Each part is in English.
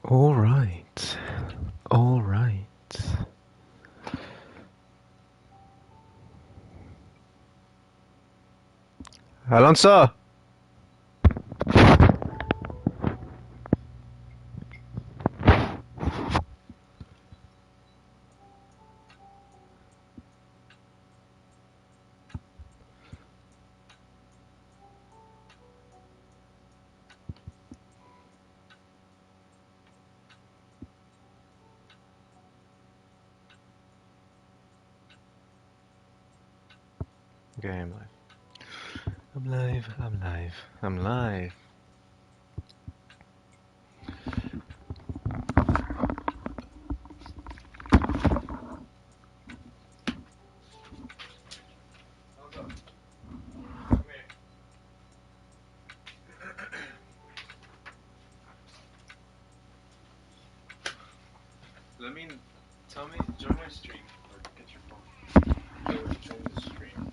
All right. All right. Alonso! Okay, I'm live. I'm live. I'm live. I'm live. Tell me, join my stream, or get your phone. Or join the stream.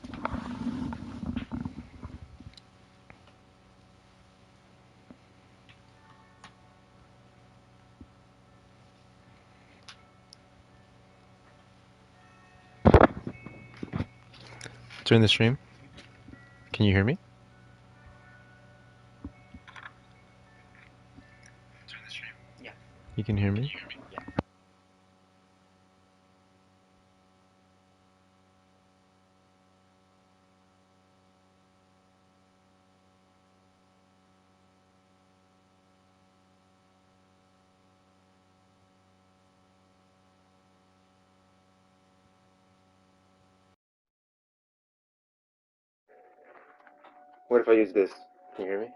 Join the stream. Can you hear me? Join the stream. Yeah. You can hear me? Yeah. What if I use this? Can you hear me?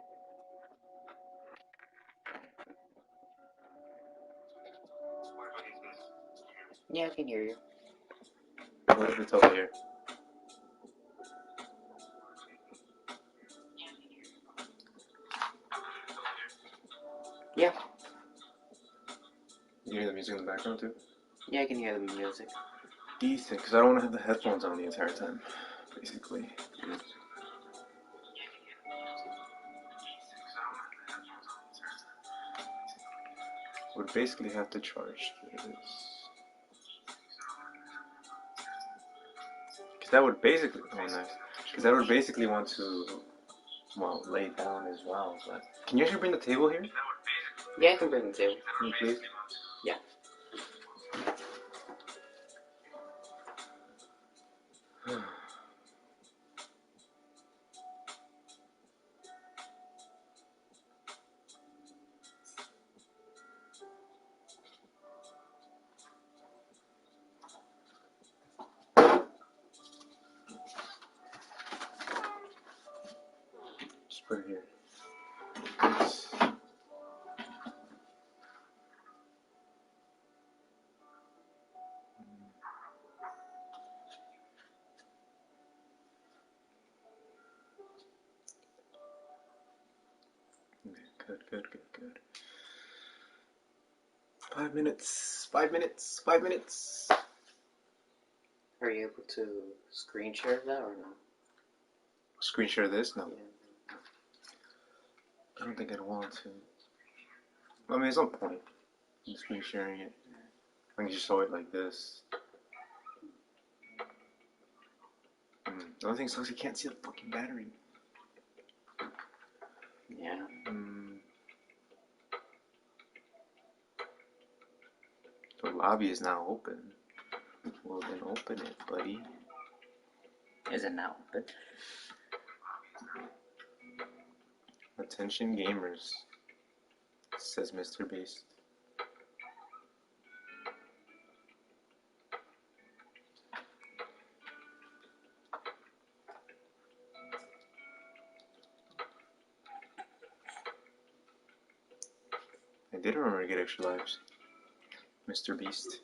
Yeah, I can hear you. What if it's over here? Yeah. You hear the music in the background too? Yeah, I can hear the music. Decent, because I don't want to have the headphones on the entire time, basically. Would basically have to charge this. Because that would basically, oh nice. Because that would basically want to, well, lay down as well. But can you actually bring the table here? Yeah, I can bring the table. Can you please? Yeah. Just put it here. Good, good, good, good. 5 minutes. 5 minutes. 5 minutes. Are you able to screen share that or no? Screen share this? No. Yeah. I don't think I'd want to. I mean, there's no point in screen sharing it. I can just show it like this. The only thing sucks, you can't see the fucking battery. Yeah. The lobby is now open. Well, then open it, buddy. Is it now open? Attention gamers, says Mr. Beast. I did remember to get extra lives. Mr. Beast.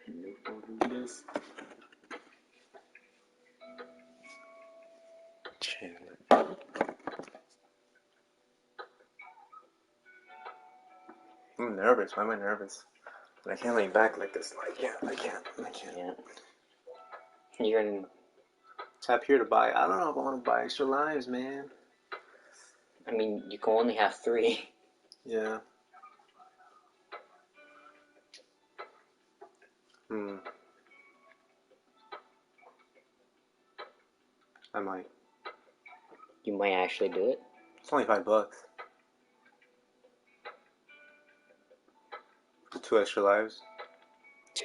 Hello, this. chin. I'm nervous. Why am I nervous? I can't lean back like this. I can't. Yeah. You're in. Tap here to buy. I don't know if I want to buy extra lives, man. I mean, you can only have 3. Yeah. I might. You might actually do it. It's only $5. 2 extra lives.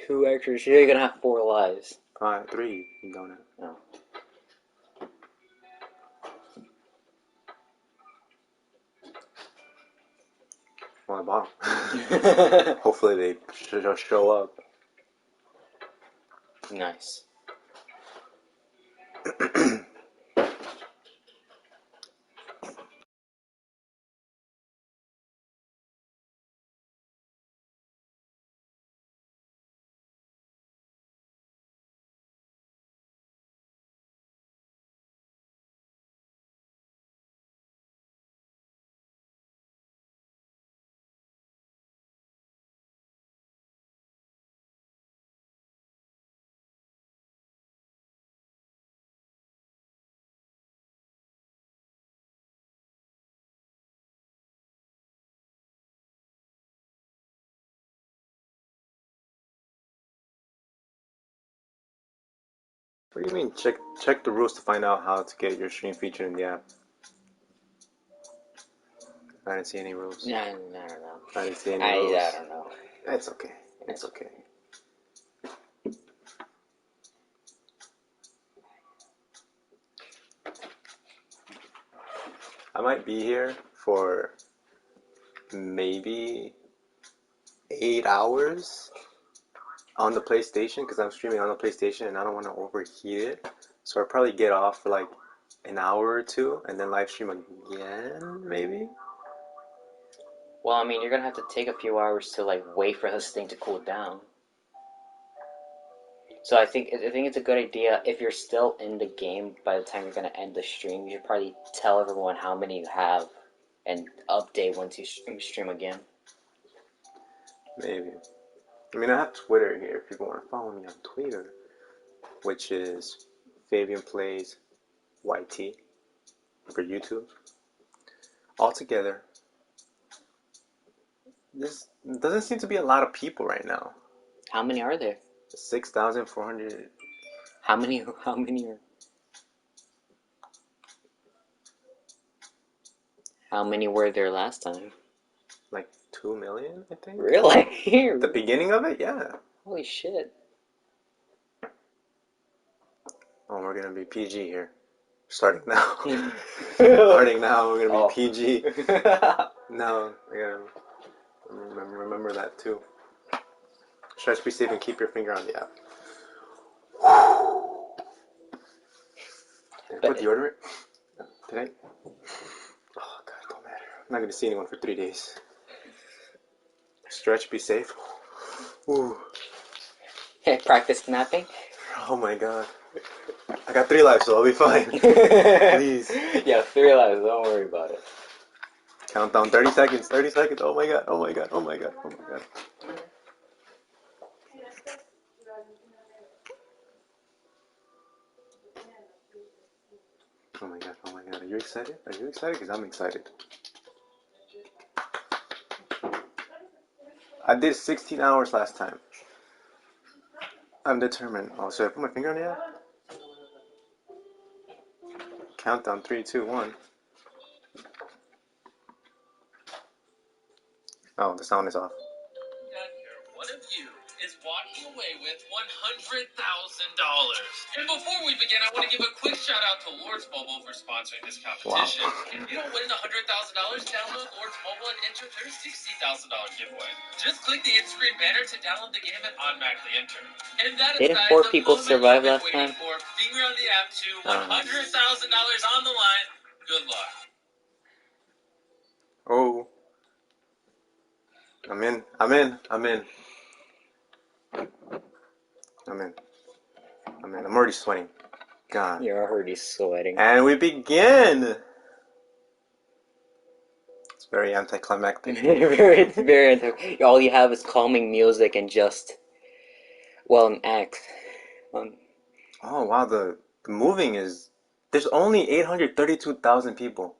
2 extra. You're gonna have 4 lives. 3. You don't know. Oh. Well, I bought them. Hopefully they show up. Nice. What do you mean? Check the rules to find out how to get your stream featured in the app. I didn't see any rules. No, I don't know. I didn't see any rules. I don't know. It's okay. It's okay. I might be here for maybe 8 hours on the PlayStation because I'm streaming on the PlayStation and I don't want to overheat it. So I'll probably get off for like an hour or 2 and then live stream again, maybe? Well, I mean, you're gonna have to take a few hours to like wait for this thing to cool down. So I think it's a good idea if you're still in the game by the time you're gonna end the stream. You should probably tell everyone how many you have, and update once you stream again. Maybe. I mean, I have Twitter here if people want to follow me on Twitter, which is Fabian Plays YT for YouTube. Altogether, this doesn't seem to be a lot of people right now. How many are there? 6,400. How many are? How many were there last time? Like 2 million, I think. Really? The beginning of it, yeah. Holy shit. Oh, we're gonna be PG here. Starting now. Starting now, we're gonna be PG. No, I gotta remember that too. Stretch, be safe, and keep your finger on the app. Put deodorant today. Oh God, don't matter. I'm not gonna see anyone for 3 days. Stretch, be safe. Ooh. Practice napping? Oh my God. I got 3 lives, so I'll be fine. Please. Yeah, 3 lives. Don't worry about it. Countdown. 30 seconds. 30 seconds. Oh my God. Oh my God. Oh my God. Oh my God. Oh my God. Oh my God. Are you excited? Are you excited? Because I'm excited. I did 16 hours last time. I'm determined. Oh, should I put my finger on the app? Countdown. 3, 2, 1. Oh, the sound is off. One of you is walking away with $100,000. And before we begin, I want to give a quick shout out to Lords Mobile for sponsoring this competition. Wow. If you don't win $100,000, download Lords Mobile and enter their $60,000 giveaway. Just click the in-screen banner to download the game and automatically enter. And that is, Didn't guys, 4 the people moment survive you've been last waiting time? for. Finger on the app to $100,000 on the line. Good luck. Oh. I'm in. I'm in. I'm already sweating. God. You're already sweating. And we begin. It's very anticlimactic. It's very. All you have is calming music and just, well, an act. Oh wow, the moving is. There's only 832,000 people.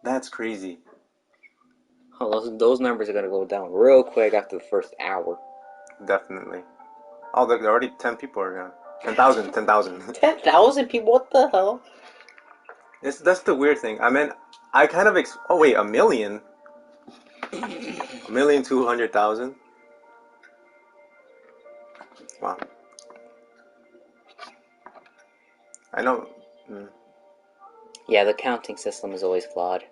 That's crazy. Oh, those numbers are gonna go down real quick after the first hour. Definitely. Oh, look, already 10 people are gone. 10,000, 10,000. 10,000 people? What the hell? That's the weird thing. I mean, I kind of oh wait, a million? 1,200,000? Wow. I know. Yeah, the counting system is always flawed.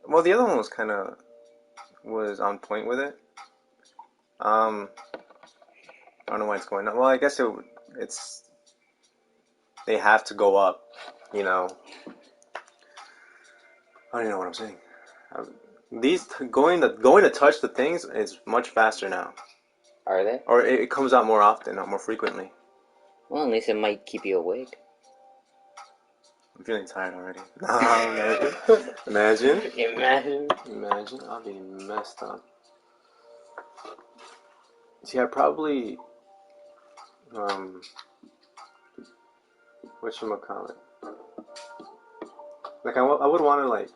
Well, the other one was on point with it. I don't know why it's going up. Well, I guess it's they have to go up, you know. I don't even know what I'm saying. These going to touch the things is much faster now. Are they? Or it comes out more often, more frequently. Well, at least it might keep you awake. I'm feeling tired already. Imagine. Imagine. I'll be messed up. See, I probably whatchamacallit. Like I would want to like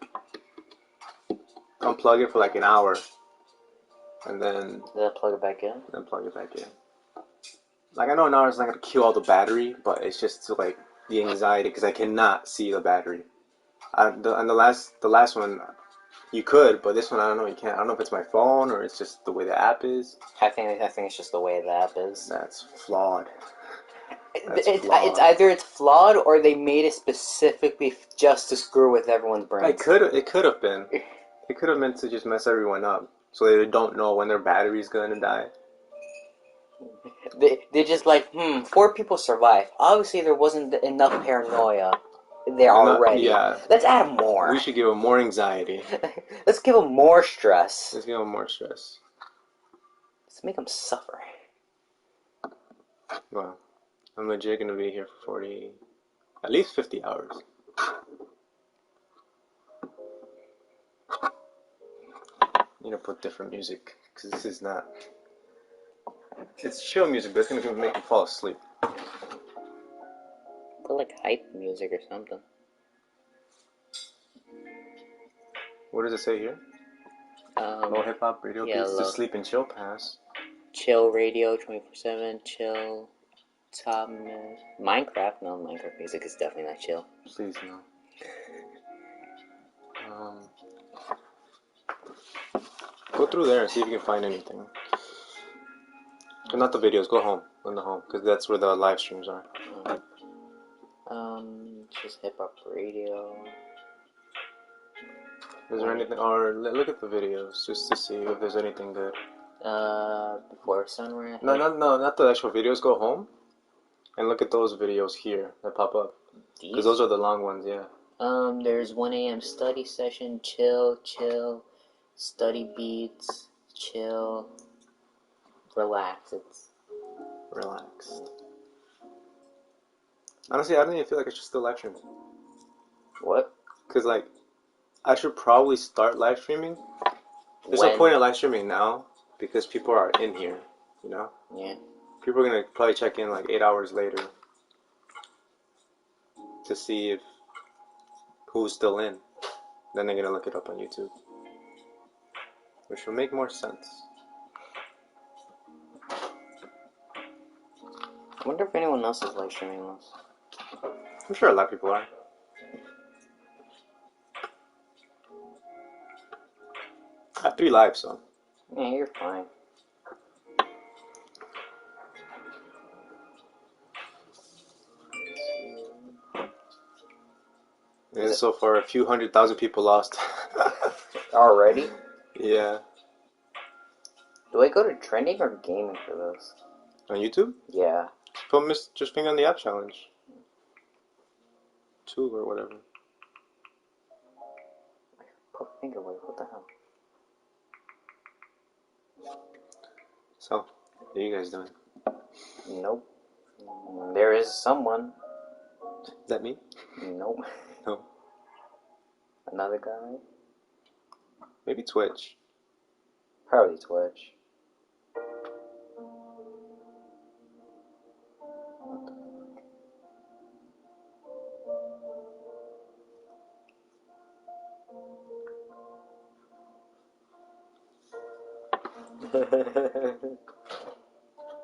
unplug it for like an hour, and then Plug it back in. Then plug it back in. Like I know an hour is not gonna kill all the battery, but it's just to, like the anxiety because I cannot see the battery. And the last one, you could, but this one I don't know. You can't. I don't know if it's my phone or it's just the way the app is. I think it's just the way the app is. That's flawed. It's either it's flawed or they made it specifically just to screw with everyone's brains. It could have been. It could have meant to just mess everyone up, so they don't know when their battery's gonna die. They're just like, 4 people survived. Obviously, there wasn't enough paranoia there already. Yeah. Let's add more. We should give them more anxiety. Let's give them more stress. Let's give them more stress. Let's make them suffer. Well, I'm legit gonna be here for at least 50 hours. Need to put different music because this is not. It's chill music, but it's gonna make you fall asleep. Put like hype music or something. What does it say here? Low hip hop radio beats to sleep and chill pass. Chill radio 24/7. Chill. Top Minecraft. No, Minecraft music is definitely not chill. Please no. Go through there and see if you can find anything. But not the videos. Go home. On the home, because that's where the live streams are. Just hip hop radio. Is there anything? Or look at the videos just to see if there's anything good. Before sunrise. No, not the actual videos. Go home and look at those videos here that pop up. Because those are the long ones, yeah. There's 1 a.m. study session. Chill. Study beats. Chill. Relax. It's relaxed. Honestly, I don't even feel like I should still live stream. What? Because, like, I should probably start live streaming. There's no point in live streaming now because people are in here, you know? Yeah. People are going to probably check in like 8 hours later to see if who's still in. Then they're going to look it up on YouTube. Which will make more sense. I wonder if anyone else is live streaming this. I'm sure a lot of people are. I have 3 lives, so. Yeah, you're fine. And so far, a few 100,000 people lost. Already? Yeah. Do I go to trending or gaming for this? On YouTube? Yeah. Just finger on the app challenge. 2 or whatever. Put finger away. What the hell? So, what are you guys doing? Nope. There is someone. Is that me? Nope. No. Another guy? Maybe Twitch. Probably Twitch.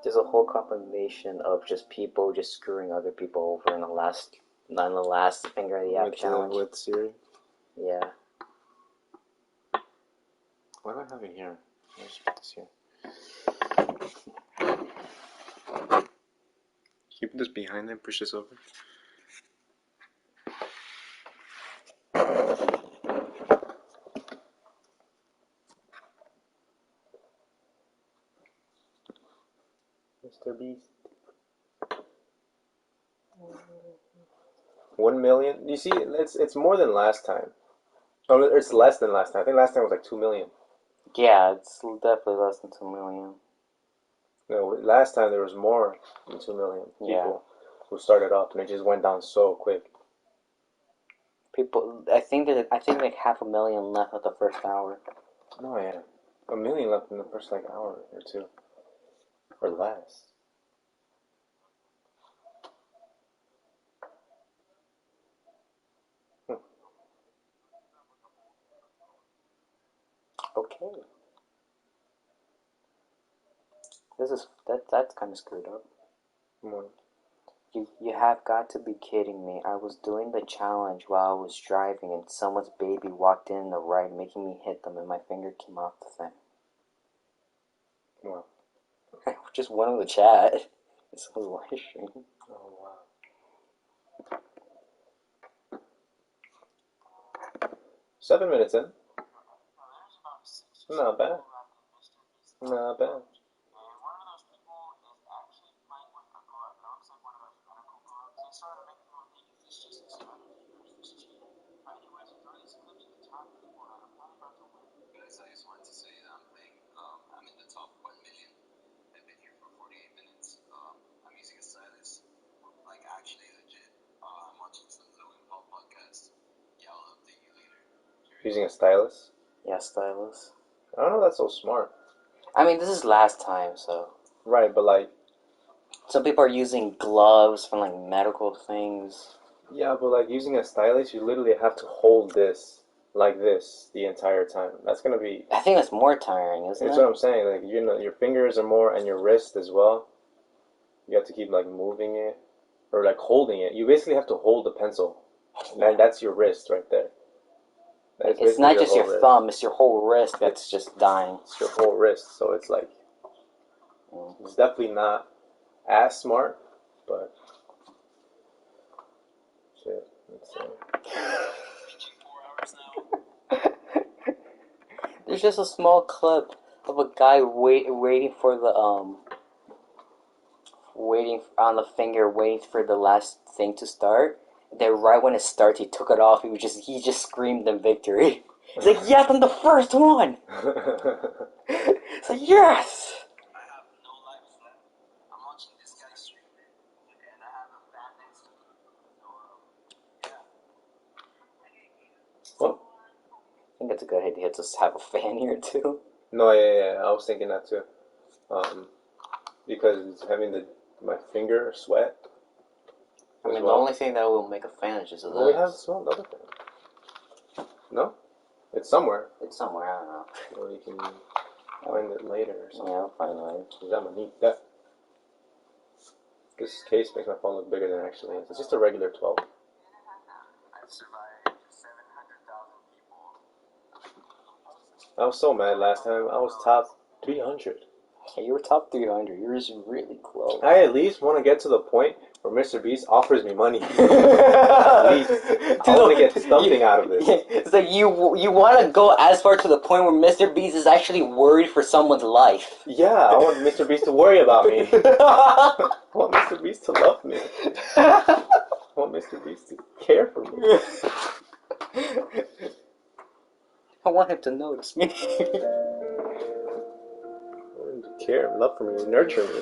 There's a whole compilation of just people just screwing other people over in the last finger of the app challenge. With Siri? Yeah. What do I have in here? Let's put this here. Keep this behind them, push this over. Mr. Beast. 1 million. You see, it's more than last time. Oh, it's less than last time. I think last time was like 2 million. Yeah, it's definitely less than 2 million. No, last time there was more than 2 million people who started up, and it just went down so quick. People, I think like 500,000 left at the first hour. No, yeah, 1 million left in the first like hour or two, or less. Okay. That's kind of screwed up. More. You have got to be kidding me. I was doing the challenge while I was driving and someone's baby walked in the right, making me hit them, and my finger came off the thing. Wow. Just one in the chat. It's a live stream. Oh, wow. 7 minutes in. Not bad. Not bad. Guys, I just wanted to say that I'm in the top 1 million. I've been here for 48 minutes. I'm using a stylus. Like, actually legit. I'm watching some Logan Paul podcast. Yeah, I'll update you later. Using a stylus? Yeah, stylus. I don't know if that's so smart. I mean, this is last time, so. Right, but like. Some people are using gloves for like medical things. Yeah, but like using a stylus, you literally have to hold this like this the entire time. That's gonna be. I think that's more tiring, isn't it? That's what I'm saying. Like your fingers are more, and your wrist as well. You have to keep like moving it, or like holding it. You basically have to hold the pencil, and that's your wrist right there. It's not just your thumb; it's your whole wrist that's just dying. It's your whole wrist, so it's like it's definitely not as smart, but shit. Let's see. There's just a small clip of a guy waiting for the waiting on the finger, waiting for the last thing to start. Then right when it starts, he took it off. He just screamed in victory. He's like, "Yes, I'm the first one!" It's like, yes! I have no life left. I'm watching this guy stream, and I have a fan next to me. So, yeah. What? I think it's a good idea to have a fan here too. No, yeah. I was thinking that too. Because having my finger sweat. I mean, the only thing that will make a fan is just this. Well, we have some other thing. No? It's somewhere. It's somewhere, I don't know. Or you can find it later or something. Yeah, I'll find it later. That might need that. This case makes my phone look bigger than it actually is. It's just a regular 12. I've survived 700,000 people. I was so mad last time. I was top 300. Yeah, you were top 300. You were just really close. I at least want to get to the point where Mr. Beast offers me money. At least. I want to get something out of this. It's like you want to go as far to the point where Mr. Beast is actually worried for someone's life. Yeah, I want Mr. Beast to worry about me. I want Mr. Beast to love me. I want Mr. Beast to care for me. I want him to notice me. Care and love for me and nurture me.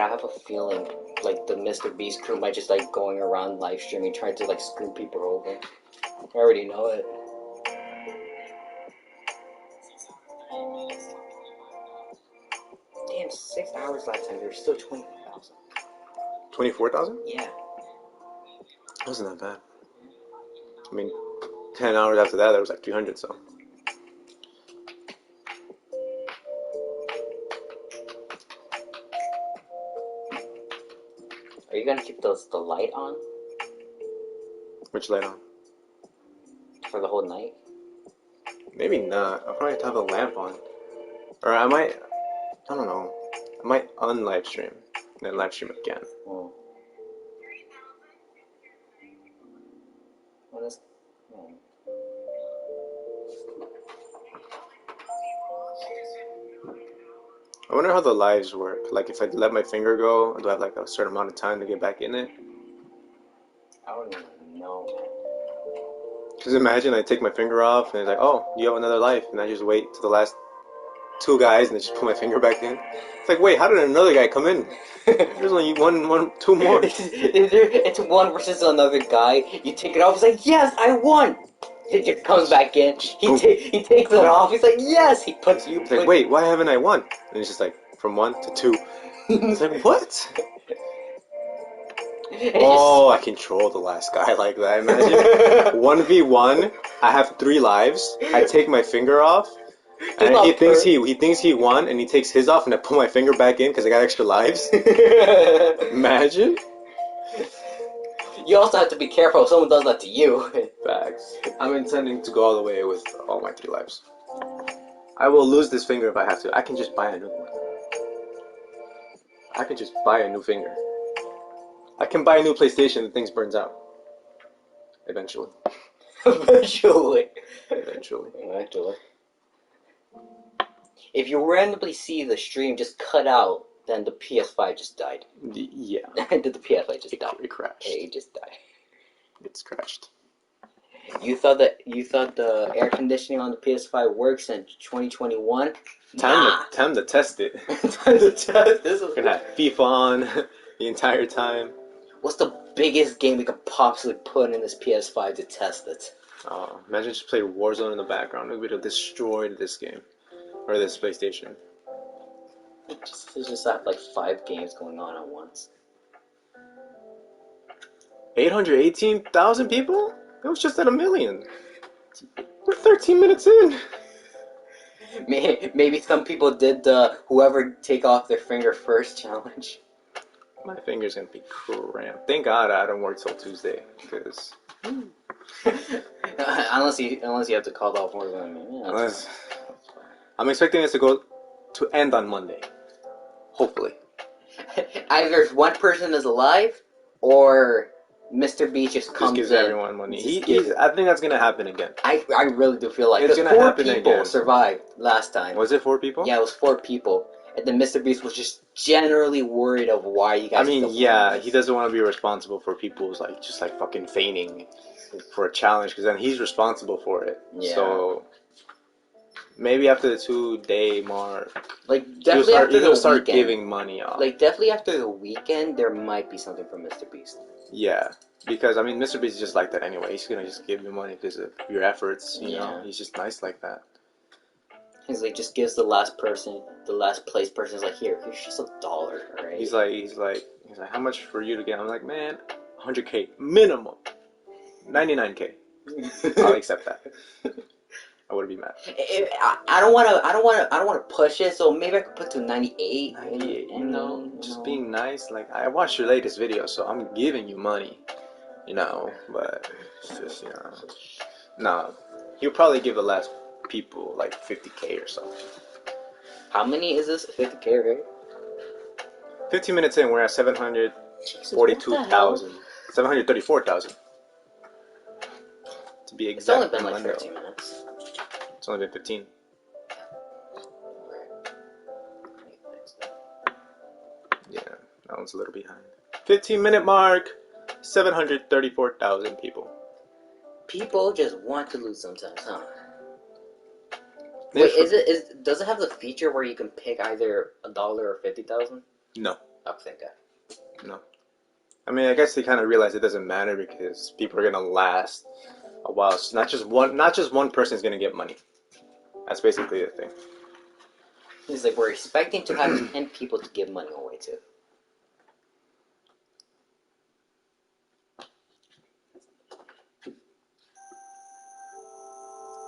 I have a feeling like the Mr. Beast crew might just like going around live streaming trying to like screw people over. I already know it. Damn, 6 hours last time. There's still 20,000. 24,000? Yeah. Wasn't that bad. I mean, 10 hours after that, there was like 300, so. Are you gonna keep the light on Which light on? for the whole night? Maybe not. I'll probably have a lamp on. Or I might, I don't know. I might un-live stream, and then live stream again. Oh. What is... Oh. I wonder how the lives work. Like, if I let my finger go, do I have like a certain amount of time to get back in it? I don't even know, man. Because imagine I take my finger off, and it's like, oh, you have another life, and I just wait to the last 2 guys, and then just put my finger back in. It's like, wait, how did another guy come in? There's only 2 more. It's one versus another guy. You take it off. He's like, "Yes, I won." He just comes back in. He takes it off. He's like, "Yes." He puts you. It's like, wait, why haven't I won? And it's just like from 1 to 2. It's like, what? Oh, I control the last guy like that. Imagine 1v1. I have 3 lives. I take my finger off. And he thinks he won, and he takes his off, and I put my finger back in because I got extra lives. Imagine. You also have to be careful if someone does that to you. Facts. I'm intending to go all the way with all my 3 lives. I will lose this finger if I have to. I can just buy a new one. I can just buy a new finger. I can buy a new PlayStation and things burns out. Eventually. Eventually. Eventually. If you randomly see the stream just cut out, then the PS5 just died. Yeah. The PS5 just died. It crashed. It just died. It's crashed. You thought the air conditioning on the PS5 works in 2021? Time to test it. Time to test this. We're gonna have FIFA on the entire time. What's the biggest game we could possibly put in this PS5 to test it? Imagine just play Warzone in the background. We would have destroyed this game. Or this PlayStation. Just have like 5 games going on at once. 818,000 people? It was just at 1 million. We're 13 minutes in. Maybe some people did the whoever take off their finger first challenge. My finger's gonna be cramped. Thank God I don't work till Tuesday, because unless you have to call off more than me. Yeah, I'm expecting this to end on Monday. Hopefully. Either one person is alive, or Mr. Beast just comes gives in. everyone money. I think that's gonna happen again. I really do feel like it's gonna 4 happen people again. survived last time. Was it 4 people? Yeah, it was 4 people. And then Mr. Beast was just generally worried of why you guys. I mean, yeah, he doesn't want to be responsible for people's just fucking feigning for a challenge, because then he's responsible for it. Yeah. So maybe after the 2-day mark, definitely he'll start giving money off. Definitely after the weekend, there might be something from Mr. Beast. Yeah, because I mean, Mr. Beast is just like that anyway. He's gonna just give you money because of your efforts. You know, he's just nice like that. He's like, just gives the last place person is like, here's just $1, alright? He's like, how much for you to get? I'm like, man, 100K minimum, 99K. I'll accept that. I wouldn't be mad. I don't want to push it, so maybe I could put to 98. 98, just being nice. Like, I watched your latest video, so I'm giving you money, but it's just, no, he'll probably give the last people like 50K or something. How many is this? 50K, right? 15 minutes in, we're at 742,000. 734,000. To be exact. It's only been like 13 minutes. It's only been 15. Yeah, that one's a little behind. 15-minute mark. 734,000 people. People just want to lose sometimes, huh? Wait, does it have the feature where you can pick either $1 or 50,000? No. Oh, thank God. No. I mean, I guess they kind of realize it doesn't matter because people are gonna last a while. So not just one person is gonna get money. That's basically the thing. He's like, we're expecting to have 10 people to give money away to.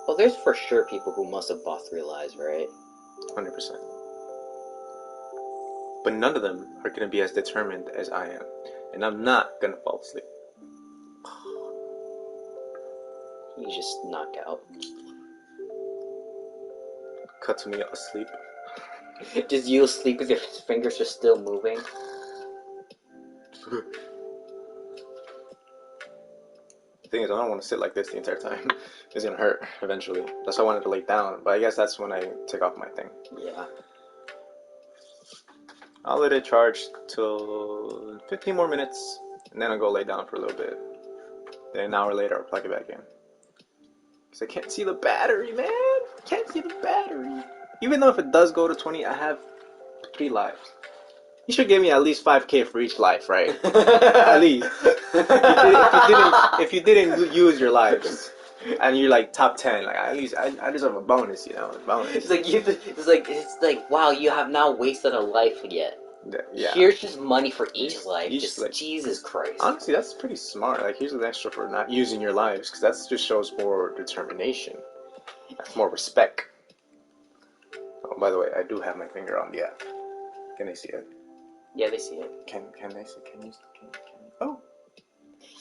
Well, there's for sure people who must have bought 3 lives, right? 100%. But none of them are gonna be as determined as I am, and I'm not gonna fall asleep. You just knock out. Cut to me asleep. Just you asleep with your fingers are still moving. The thing is, I don't want to sit like this the entire time. It's gonna hurt eventually. That's why I wanted to lay down. But I guess that's when I take off my thing. Yeah. I'll let it charge till 15 more minutes, and then I'll go lay down for a little bit. Then an hour later, I'll plug it back in. Because I can't see the battery, man. Can't see the battery. Even though if it does go to 20, I have 3 lives. You should give me at least 5K for each life, right? At least. If you didn't use your lives, and you're like top 10, like at least I deserve a bonus, you know, a bonus. It's like wow, you have not wasted a life yet. Yeah. Here's just money for each life. Just like, Jesus Christ. Honestly, that's pretty smart. Like, here's an extra for not using your lives, because that just shows more determination. That's more respect. Oh, by the way, I do have my finger on the app. Can they see it? Yeah, they see it. Can they see? Can you? Oh,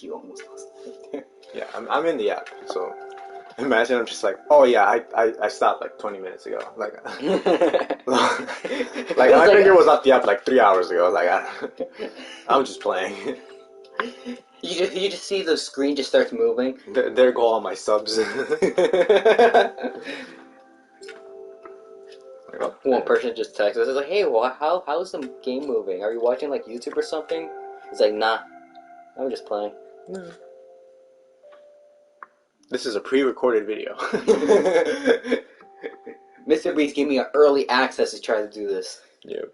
you almost lost it. Yeah, I'm in the app. So imagine I'm just like, oh yeah, I stopped like 20 minutes ago. Like, like my finger was off the app like 3 hours ago. Like, I'm just playing. You just see the screen just starts moving. There go all my subs. One person just texts us, like, hey, well, how's the game moving? Are you watching like YouTube or something? He's like, nah, I'm just playing. No. This is a pre-recorded video. Mr. Beast gave me an early access to try to do this. Yep.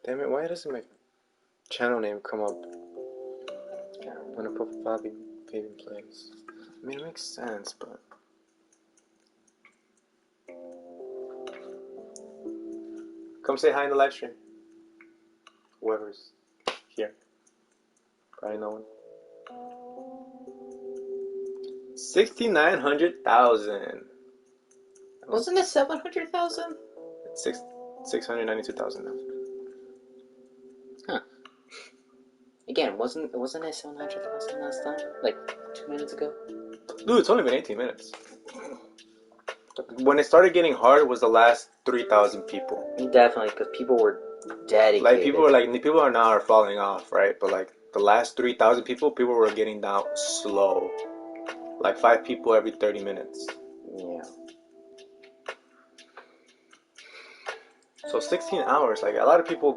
Damn it, why doesn't my channel name come up when I put Bobby Fabian Plays? I mean, it makes sense, but... Come say hi in the live stream. Whoever's here. Probably no one. 6,900,000. Wasn't it 700,000? It's 692,000 now. Huh. Again, wasn't it 700,000 last time? Like 2 minutes ago? Dude, it's only been 18 minutes. When it started getting hard was the last 3,000 people. Definitely, because people were dedicated. Like people are now falling off, right? But like the last 3,000 people were getting down slow. Like 5 people every 30 minutes. Yeah. So 16 hours, like a lot of people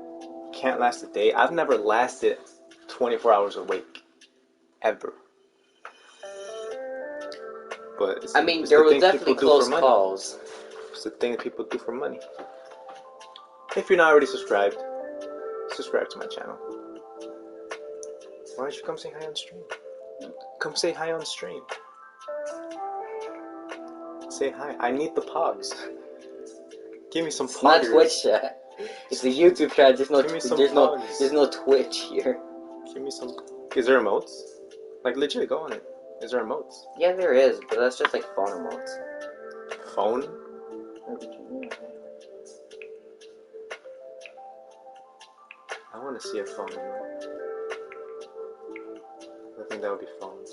can't last a day. I've never lasted 24 hours awake. Ever. But I mean, there was definitely close calls. It's the thing that people do for money. If you're not already subscribed, subscribe to my channel. Why don't you come say hi on stream? Come say hi on stream. Say hi. I need the pogs. Give me some poggers. It's not Twitch chat. It's the YouTube chat. There's no Twitch here. Give me some. Is there emotes? Like legit, go on it. Is there emotes? Yeah, there is, but that's just like phone emotes. Phone? I want to see a phone emote. I think that would be phone.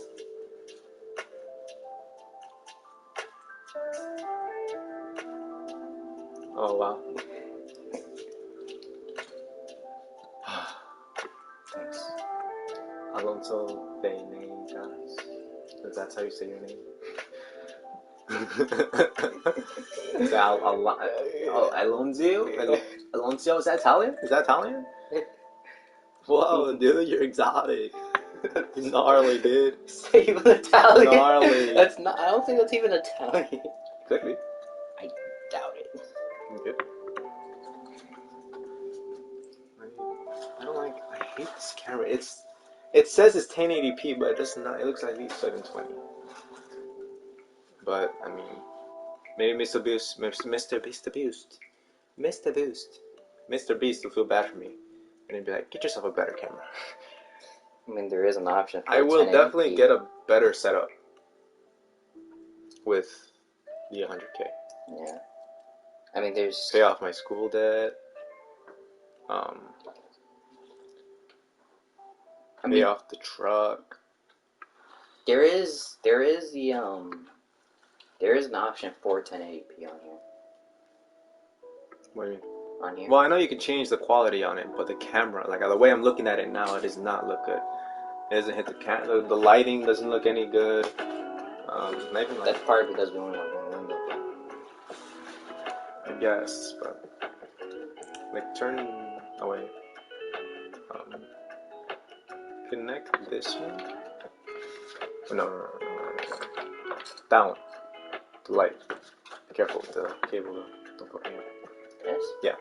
Oh wow. Thanks. Alonso Venegas. That's how you say your name. Is that Alonso? Alonso, is that Italian? Is that Italian? Whoa, dude, you're exotic. Gnarly, dude. It's even Italian. Gnarly. That's not. I don't think that's even Italian. Could be. I doubt it. Okay. hate this camera. It says it's 1080p, but it does not. It looks like it's 720. But I mean, maybe Mr. Beast will feel bad for me, and he'd be like, "Get yourself a better camera." I mean, there is an option for I will 1080p. definitely get a better setup with the 100K. Yeah. I mean, there's... Pay off my school debt. Pay off the truck. There is an option for 1080p on here. What do you mean? On here. Well, I know you can change the quality on it, but the camera, like the way I'm looking at it now, it does not look good. It doesn't hit the lighting doesn't look any good. Not even That's probably because we only have one window. I guess, but like turn away. Connect this one. Oh, no. That one. The light. Careful with the cable though. Don't put it in. Yes? Yeah.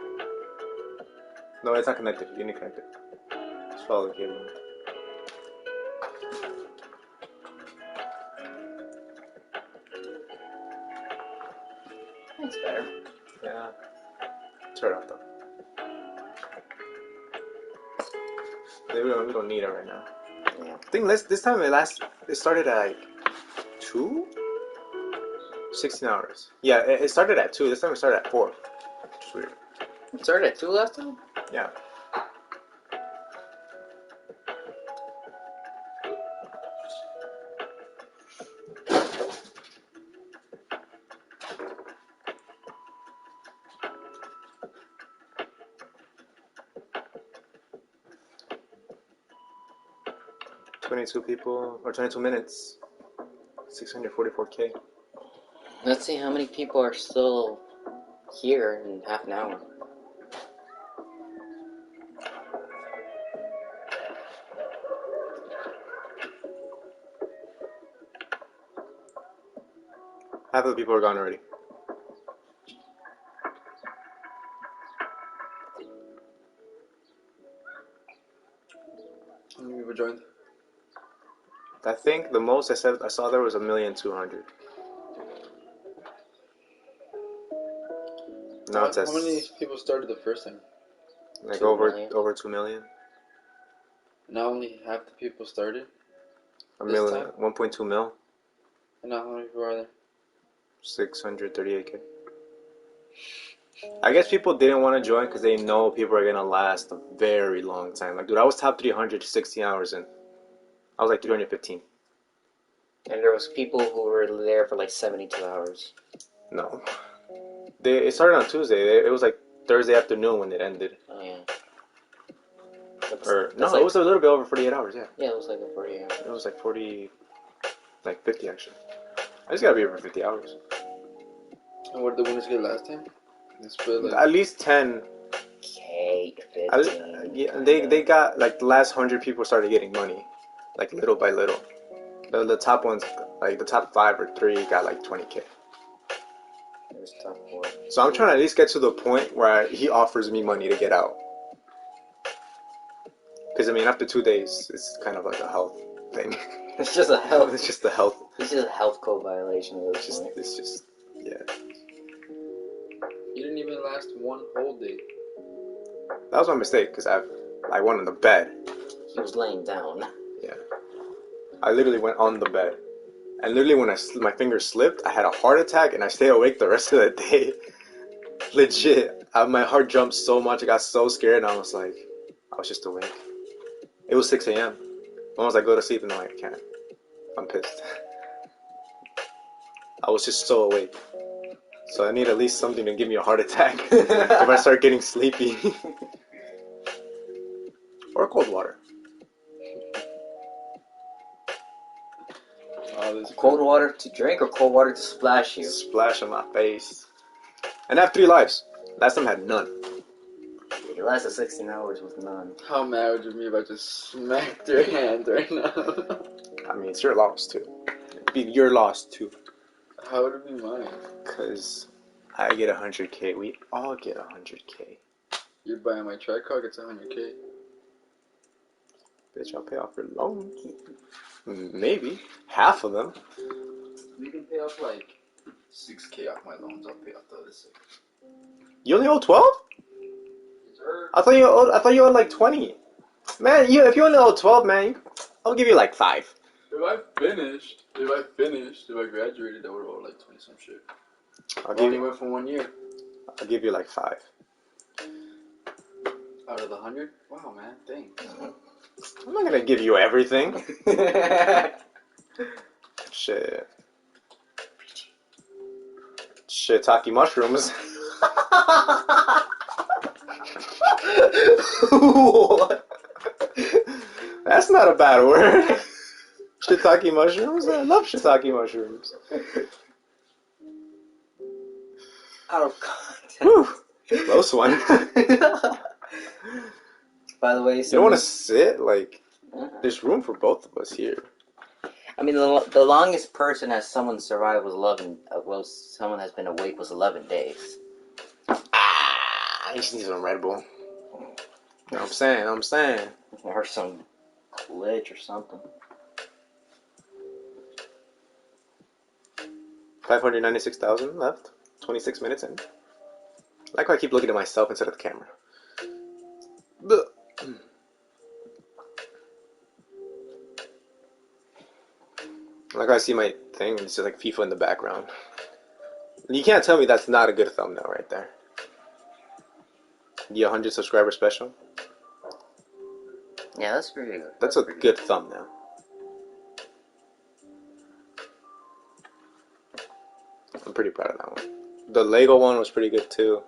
No, it's not connected. You need to connect it. Just follow the cable. That's better. Yeah. Turn it off though. We don't need it right now. Yeah. I think this time it started at like 2? 16 hours. Yeah, it started at 2. This time it started at 4. Which is weird. It started at 2 last time? Yeah. $22 people, or 22 minutes, 644K. Let's see how many people are still here in half an hour. Half of the people are gone already. How many people joined? I think the most I saw there was 1,200,000. Now it's How many people started the first time? like 2 million. over 2 million. Now only half the people started. A This million, time? 1.2 mil, And now how many people are there? 638K. I guess people didn't want to join because they know people are gonna last a very long time. Like, dude, I was top 300 16 hours in. I was like 315. And there was people who were there for like 72 hours. No, it started on Tuesday. It was like Thursday afternoon when it ended. Oh, yeah. It was a little bit over 48 hours. Yeah. Yeah, it was like a 40 hours. It was like 40, like 50 actually. I just gotta be over 50 hours. And what did the winners get last time? They split like... At least 10. Okay, 15. Yeah, they got like the last 100 people started getting money, like little by little. The top ones, like the top 5 or 3, got like 20K. It was top 4. So I'm trying to at least get to the point where he offers me money to get out. Because I mean, after 2 days, it's kind of like a health thing. It's just a health. It's just a health. It's just a health code violation at this point. It's just, yeah. You didn't even last one whole day. That was my mistake because I went on the bed. He was laying down. Yeah. I literally went on the bed. And literally when my finger slipped, I had a heart attack and I stayed awake the rest of the day. Legit. My heart jumped so much, I got so scared and I was just awake. It was 6 a.m. Mom was like, go to sleep, and I'm like, I can't. I'm pissed. I was just so awake. So I need at least something to give me a heart attack if I start getting sleepy. Or cold water. Cold water to drink or cold water to splash you? Splash on my face. And I have 3 lives. Last time I had none. It lasted 16 hours with none. How mad would you be if I just smacked your hand right now? I mean, it's your loss too. Your loss too. How would it be mine? Because I get 100K. We all get 100K. You're buying my tricog, it's 100K. Bitch, I'll pay off your loans. Maybe. Half of them. You can pay off like 6K off my loans. I'll pay off the other 6. You only owe 12? Yes, sir. I thought you owed like 20. Man, if you only owe 12, man, I'll give you like 5. If I graduated, I would owe like 20 some shit. I'll Only went for 1 year. I'll give you like 5. Out of the 100? Wow, man, thanks. I'm not gonna give you everything. Shit. Shiitake mushrooms. What? That's not a bad word. Shiitake mushrooms? I love shiitake mushrooms. Out of context. Whew. Close one. By the way, You don't want to sit? Like, there's room for both of us here. I mean, the longest person as someone survived was 11. Someone has been awake was 11 days. I just need some Red Bull. You know what I'm saying. Or some glitch or something. 596,000 left. 26 minutes in. I like how I keep looking at myself instead of the camera. I like how I see my thing and it's just like FIFA in the background. And you can't tell me that's not a good thumbnail right there. The 100 subscriber special. Yeah, that's pretty good. That's a good thumbnail. I'm pretty proud of that one. The Lego one was pretty good too.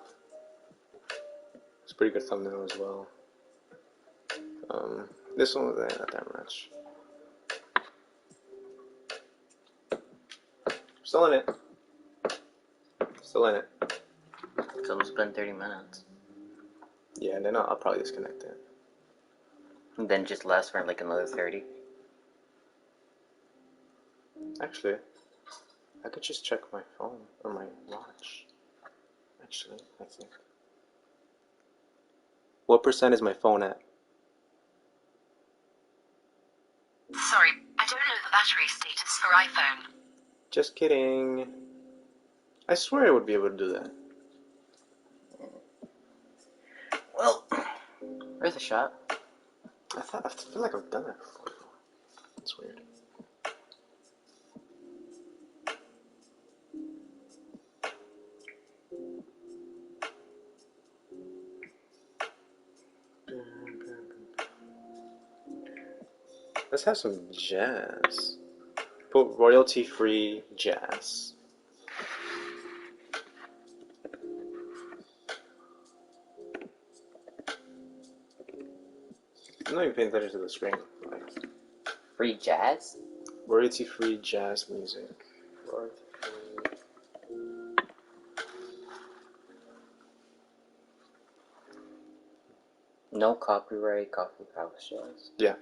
It's a pretty good thumbnail as well. This one was not that much. Still in it. Still in it. So it's been 30 minutes. Yeah, and then I'll probably disconnect it. And then just last for like another 30. Actually, I could just check my phone or my watch. Actually, I think. What percent is my phone at? Sorry, I don't know the battery status for iPhone. Just kidding. I swear I would be able to do that. Well, worth a shot. I feel like I've done that before. It's weird. Let's have some jazz. Put royalty-free jazz. I'm not even paying attention to the screen. Free jazz? Royalty-free jazz music. Royalty-free. No copyright, coffee house jazz. Yeah.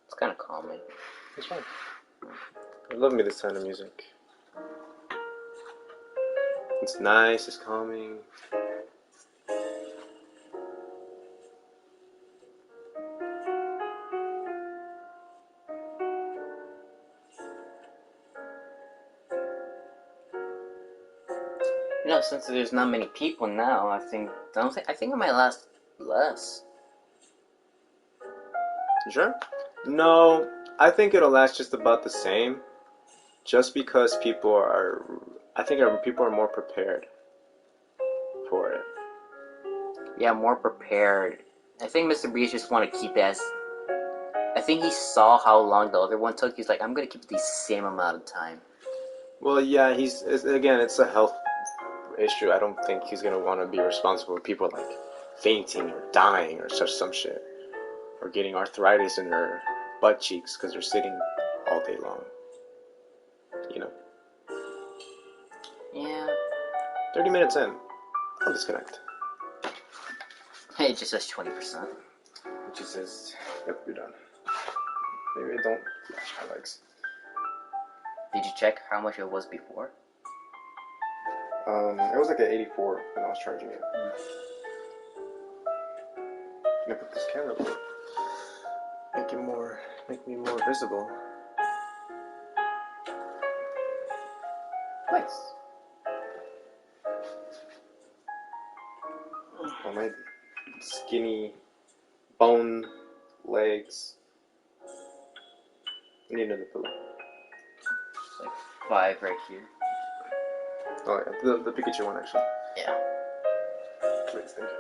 It's kind of calming. It's fine. I love me this kind of music. It's nice, it's calming. You know, since there's not many people now, I think it might last less. You sure? No, I think it'll last just about the same. Just because people are more prepared for it. Yeah, more prepared. I think Mr. Beast just want to keep it as. I think he saw how long the other one took. He's like, I'm gonna keep it the same amount of time. Well, yeah, it's a health issue. I don't think he's gonna want to be responsible for people like fainting or dying or some shit, or getting arthritis in their butt cheeks because they're sitting all day long. You know. Yeah. 30 minutes in, I'll disconnect. It just says 20%. It just says, yep, you're done. Maybe I don't flash highlights. Did you check how much it was before? It was like an 84 when I was charging it. I'm gonna put this camera low. Make me more visible. Nice. Oh, my skinny bone legs. I need another pillow. Like 5 right here. Oh yeah, the Pikachu one actually. Yeah. Please, thank you.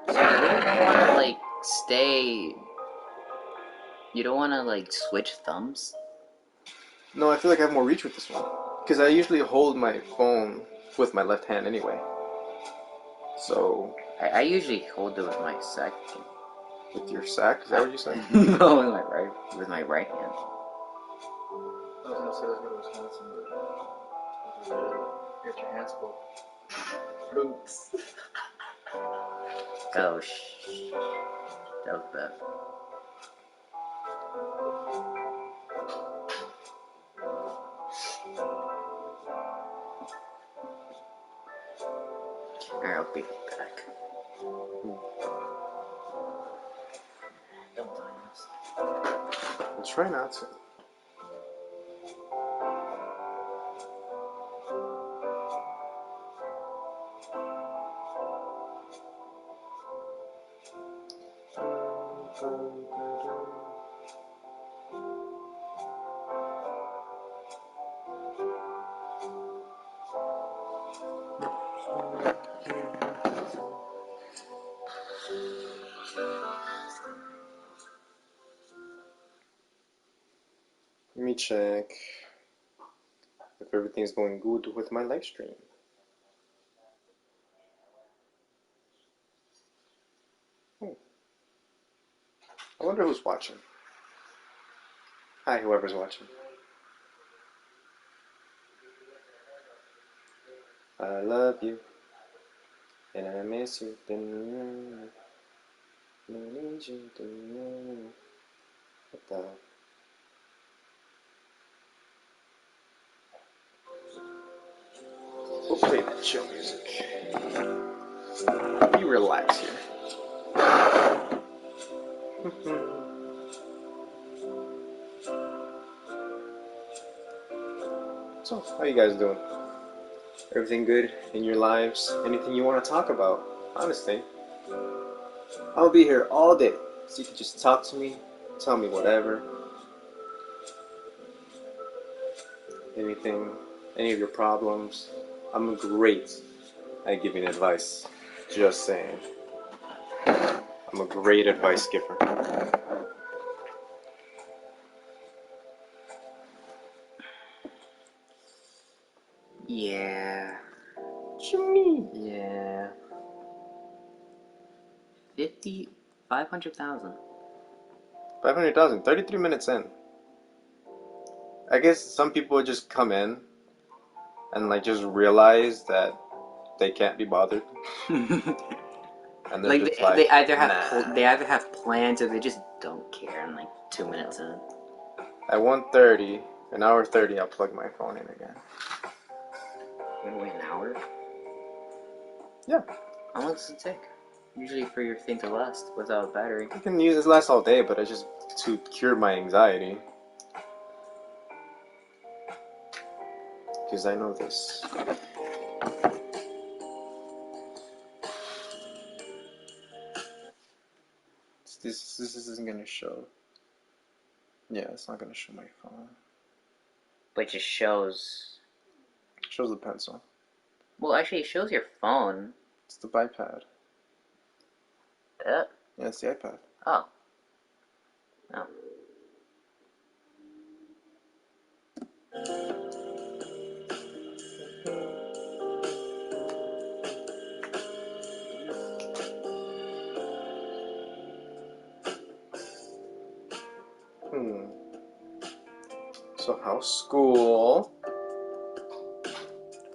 So you don't want to like stay. You don't want to like switch thumbs. No, I feel like I have more reach with this one. Because I usually hold my phone with my left hand anyway. So, I usually hold it with my second. with your sack, is that what you said? No, with my right hand. I was gonna say let's go to Wisconsin, but get your hands full. Oops. Oh that was bad. Alright, I'll be back. I'll try not to. Let me check if everything's going good with my live stream. I wonder who's watching. Hi, whoever's watching. I love you, and I miss you. What the? We'll play that chill music. You relax here. So, how you guys doing? Everything good in your lives? Anything you want to talk about? Honestly, I'll be here all day, so you can just talk to me, tell me whatever. Anything, any of your problems. I'm great at giving advice. Just saying. I'm a great advice giver. Yeah. What you mean? Yeah. 500,000. 500,000, 33 minutes in. I guess some people just come in and like just realize that they can't be bothered. And they're Like just they either have nah. they either have plans or they just don't care. And like 2 minutes in. At 1:30, an hour 30, I'll plug my phone in again. You're gonna wait an hour? Yeah. How long does it take? Usually for your thing to last without a battery. I can use this last all day, but it's just to cure my anxiety. Because I know this. This isn't gonna show. Yeah, it's not gonna show my phone. But it just shows. It shows the pencil. Well, actually, it shows your phone. It's the iPad. Yeah, it's the iPad. Oh. Oh. So how's school?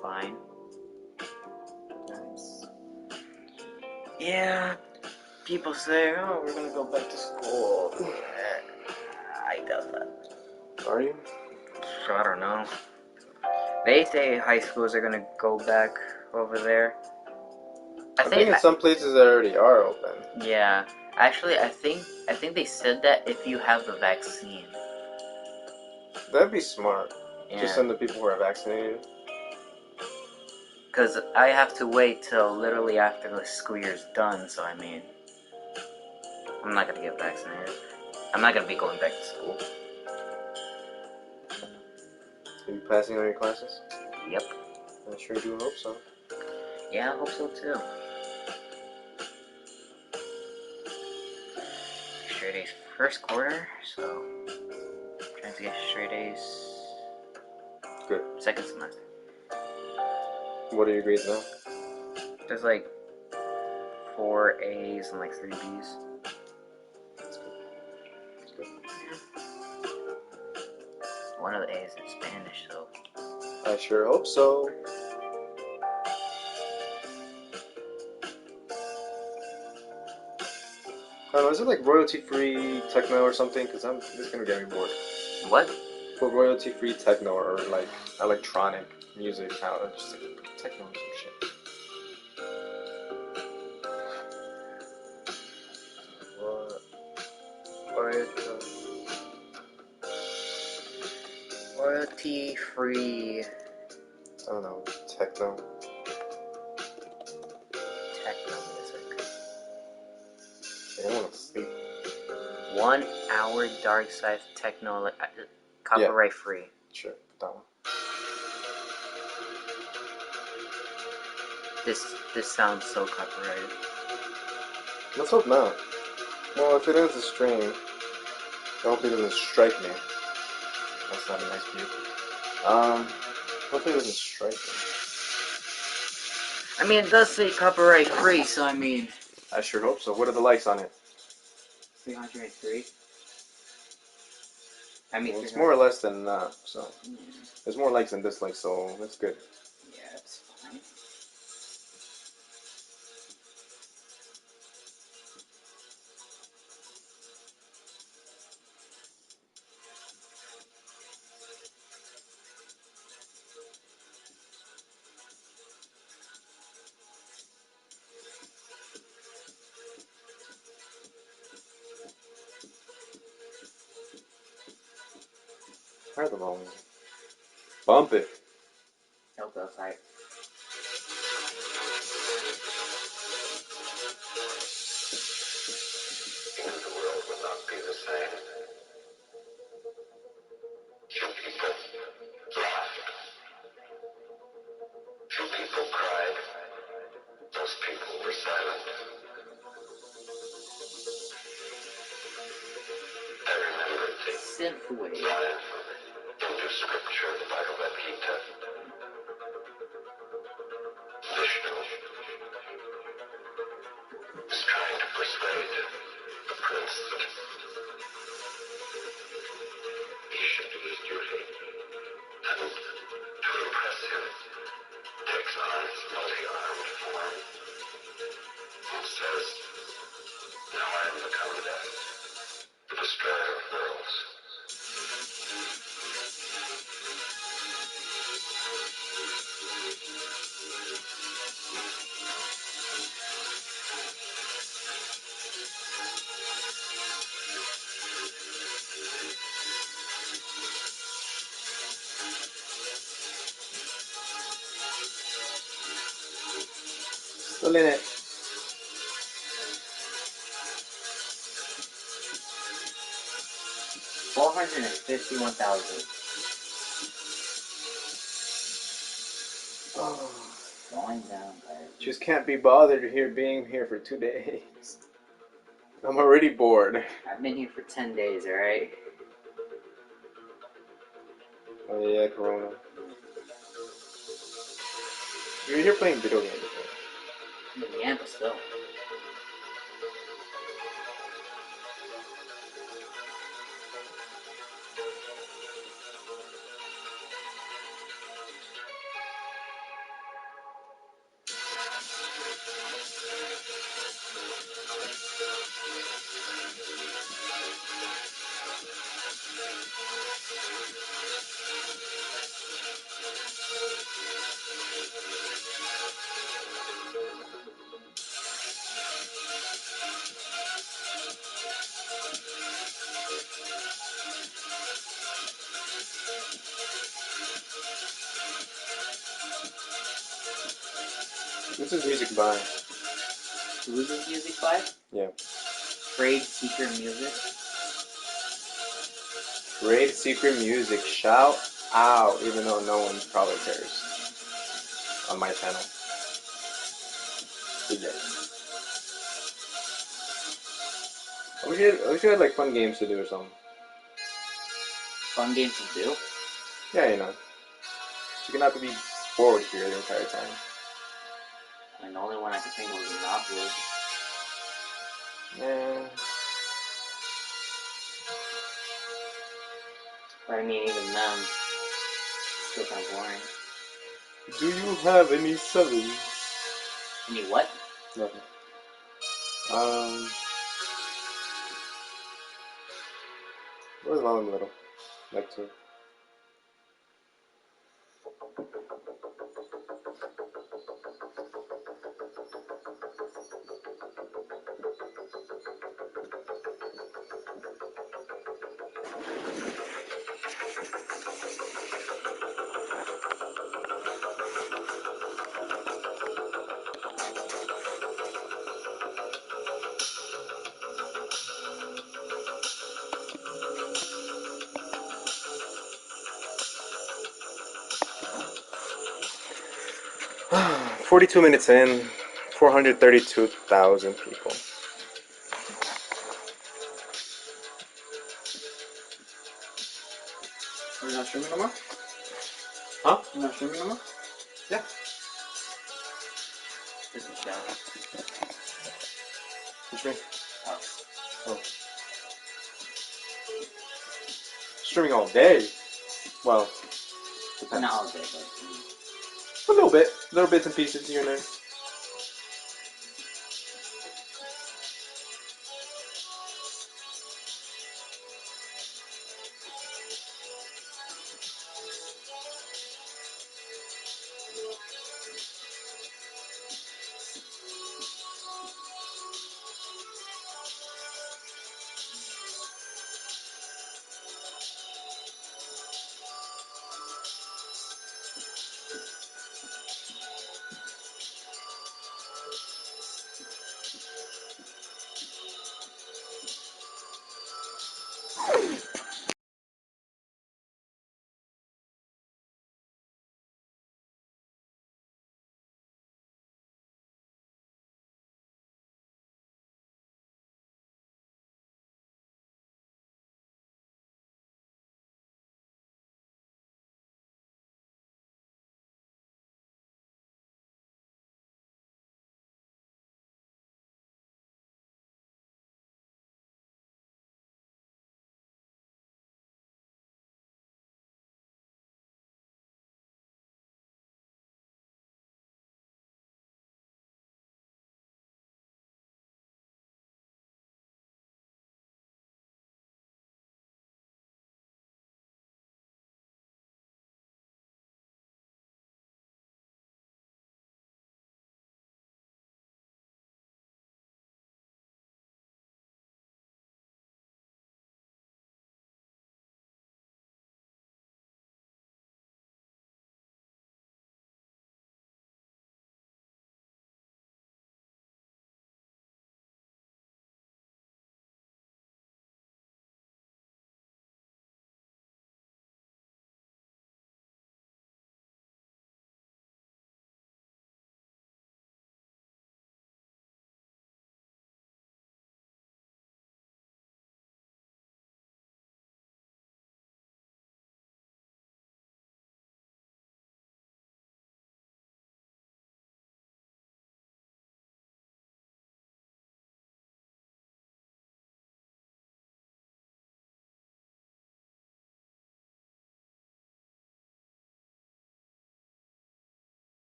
Fine. Nice. Yeah. People say, oh, we're gonna go back to school. I doubt that. Are you? I don't know. They say high schools are gonna go back over there. I think in some places they already are open. Yeah. Actually, I think they said that if you have the vaccine. That'd be smart. Yeah. Just send the people who are vaccinated. Because I have to wait till literally after the school year's done, so I mean, I'm not gonna get vaccinated. I'm not gonna be going back to school. Are you passing all your classes? Yep. I sure do hope so. Yeah, I hope so too. Straight A's first quarter, so trying to get straight A's. Good. Second semester. What are your grades now? There's like 4 A's and like 3 B's. That's good. That's good. One of the A's is Spanish, so. I sure hope so. I don't know, is it like royalty-free techno or something? Because this is gonna get me bored. What? But royalty-free techno or like electronic music, I don't know, just like techno or some shit. Royalty free I don't know, techno. music. I don't want to sleep. 1 hour dark side techno, copyright free. Sure, that one. This sounds so copyrighted. Let's hope not. Well, if it is a stream, I hope it doesn't strike me. That's not a nice view. Hopefully it doesn't strike me. I mean, it does say copyright free, so I mean. I sure hope so. What are the likes on it? 303. I mean, well, it's more or less than that, so. There's more likes than dislikes, so that's good. Yeah, it's fine. Heard the volume. Bump it. Nope, outside. The world will not be the same. Few people laughed. Few people cried. Most people were silent. I remember the Synthwave. line from Hindu scripture, the Bhagavad Gita. Vishnu is trying to persuade the prince that he should do his duty. And to impress him, takes on his multi-armed form and says, now I am become death, the destroyer of worlds. Still in it. $451,000. Oh, Going down, guys. just can't be bothered being here for 2 days. I'm already bored. I've been here for 10 days, alright? Oh yeah, Corona. You're here playing video games, right? Yeah, but still. This is music by. Who's this music by? Yeah. Trade Secret Music. Trade Secret Music. Shout out, even though no one probably cares on my channel. But yeah. I wish we had like fun games to do or something. Fun games to do? Yeah, you know. You can have to be bored here the entire time. I mean, the only one I could think of was Monopoly. Yeah. But I mean, even them, still kind of boring. Do you have any sevens? Any what? Nothing. What was long in the middle? Like two. $42 minutes in, 432,000 people. Are you not streaming no more? Huh? You're not streaming no more? Yeah. Just a show. What's me? Oh. Oh. Streaming all day. Well, depends. Not all day, but... A little bit. Little bits and pieces here and there.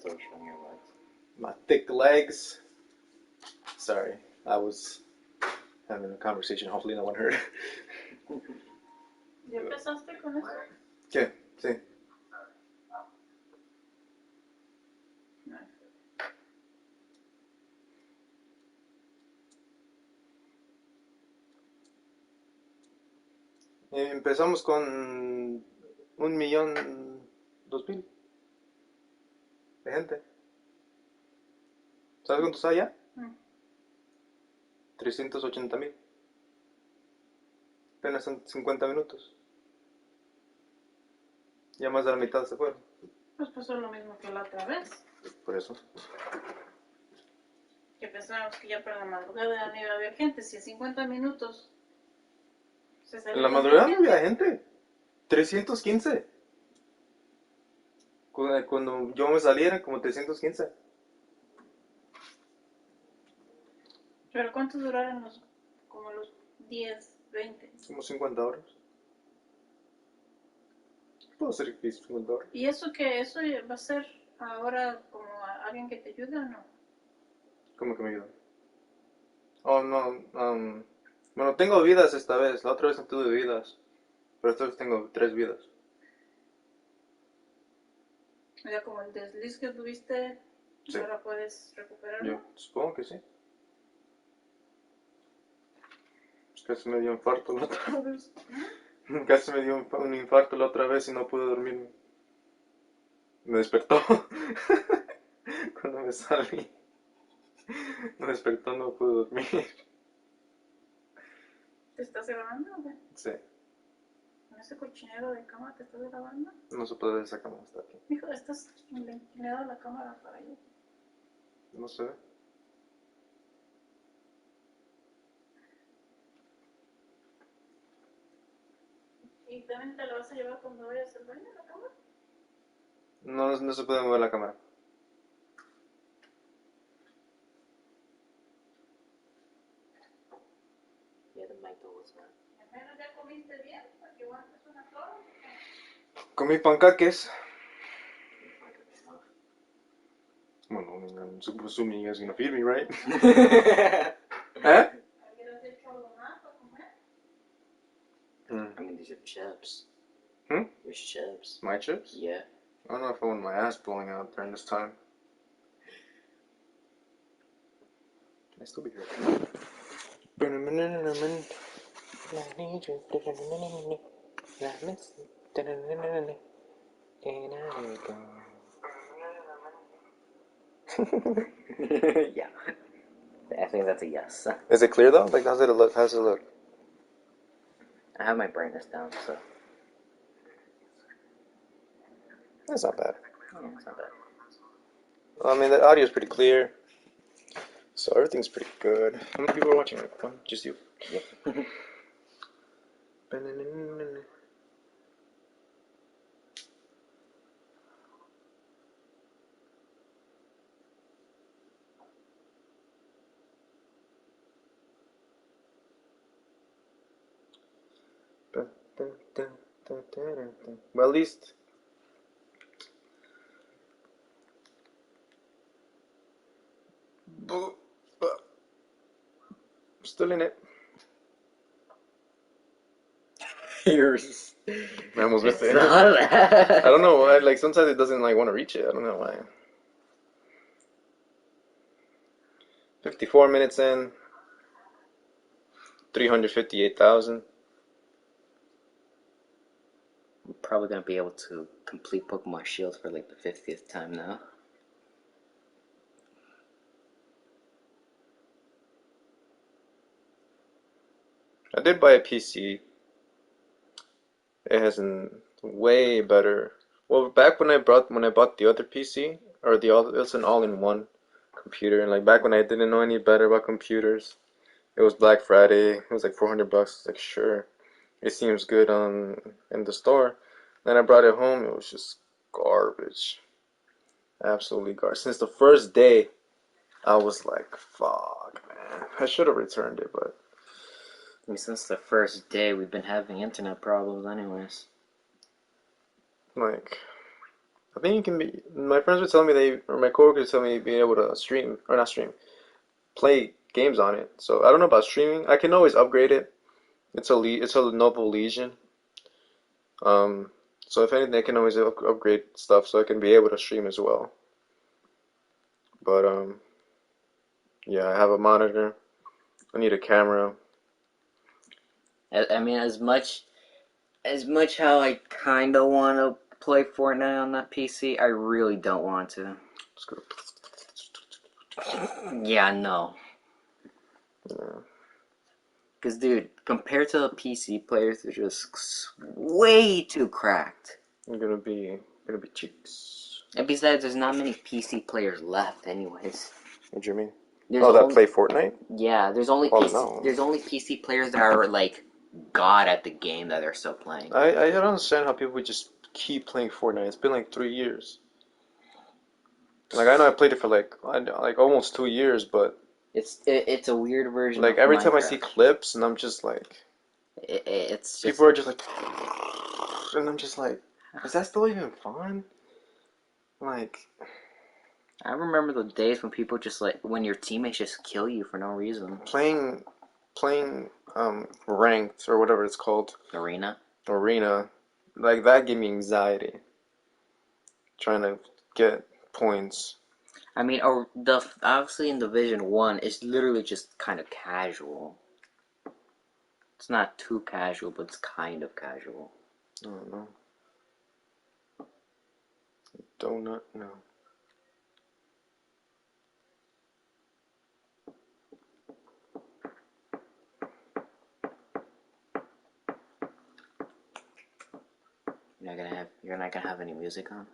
still showing your legs. My thick legs. Sorry, I was having a conversation. Hopefully no one heard. ¿Ya empezaste con eso? ¿Qué? Sí. Empezamos con 1.002.000 de gente. ¿Sabes cuántos hay ya? 380.000. Apenas son 50 minutos. Ya más de la mitad se fueron. Pues pasó lo mismo que la otra vez. Por eso. Que pensábamos que ya para la madrugada no iba a haber gente. Si en 50 minutos se salió En la más madrugada no gente. había gente. 315. Cuando yo me salí eran como 315. Pero ¿cuántos duraron como los 10, 20? Como 50 horas. Puedo ser que 50 horas. ¿Y eso que eso va a ser ahora como alguien que te ayude o no? ¿Cómo que me ayuda? Oh, no. Bueno, tengo vidas esta vez. La otra vez no tuve vidas. Pero esta vez tengo 3 vidas. O sea, como el desliz que tuviste, Sí. ahora puedes recuperarlo. Yo supongo que sí. Casi me dio infarto la otra vez. Casi me dio un infarto la otra vez y no pude dormir. Me despertó. Cuando me salí. Me despertó, no pude dormir. ¿Te estás grabando o qué? Sí. ¿En ese cochinero de cama te estás grabando? No se puede ver esa cámara hasta aquí. Hijo, estás inclinado la cámara para allá. No se ve. ¿Y también te la vas a llevar cuando vayas al baño la cámara? No se puede mover la cámara. Yeah, the mic was not. Al menos ya comiste bien, porque aguantas una torre. Comí pancaques. Bueno, I'm assuming you guys are gonna feed me, right? ¿Eh? ¿Hubieras hecho algo más para comer? I mean, these are chips. Hmm? There's chips. My chips? Yeah. I don't know if I want my ass blowing out during this time. Can I still be here? Yeah. I think that's a yes. Is it clear though? Like, how's it look? How's it look? I have my brightness down, so That's not bad. yeah, it's not bad. I mean, the audio's pretty clear. So everything's pretty good. How many people are watching? Like, one? Just you? Yep. Well, at least still in it. Yours. I almost missed it. I I don't know why. Like, sometimes it doesn't like want to reach it. I don't know why. 54 minutes in. 358,000. I'm probably gonna be able to complete Pokemon Shield for like the 50th time now. I did buy a PC. It has a way better. Well, back when I bought the other PC, it's an all-in-one computer, and like back when I didn't know any better about computers, it was Black Friday. It was like $400. Like, sure, it seems good in the store. Then I brought it home. It was just garbage, absolutely garbage. Since the first day, I was like, "Fuck, man! I should have returned it." But I mean, since the first day, we've been having internet problems, anyways. like, I think you can be. My friends were telling me or my coworkers tell me being able to stream or not stream, play games on it. So I don't know about streaming. I can always upgrade it. It's a Lenovo Legion. So if anything, I can always upgrade stuff so I can be able to stream as well. But yeah, I have a monitor. I need a camera. I mean, as much how I kind of want to play Fortnite on that PC, I really don't want to. Let's go. Yeah, no. Yeah. Because, dude, compared to the PC players, they're just way too cracked. I'm gonna be cheeks. And besides, there's not many PC players left, anyways. What do you mean? There's that play Fortnite? Yeah, there's only Oh, PC, no. there's only PC players that are like god at the game that they're still playing. I don't understand how people would just keep playing Fortnite. It's been like 3 years. Like I know I played it for like almost 2 years, but it's a weird version. like of every Minecraft. time I see clips, and I'm just like, it's just, people are just like, and I'm just like, is that still even fun? Like, I remember the days when people just like when your teammates just kill you for no reason. playing ranked or whatever it's called, Arena. like that gave me anxiety. Trying to get points. I mean, obviously in Division 1, it's literally just kind of casual. It's not too casual, but it's kind of casual. I don't know. Do not know. You're not gonna have any music on?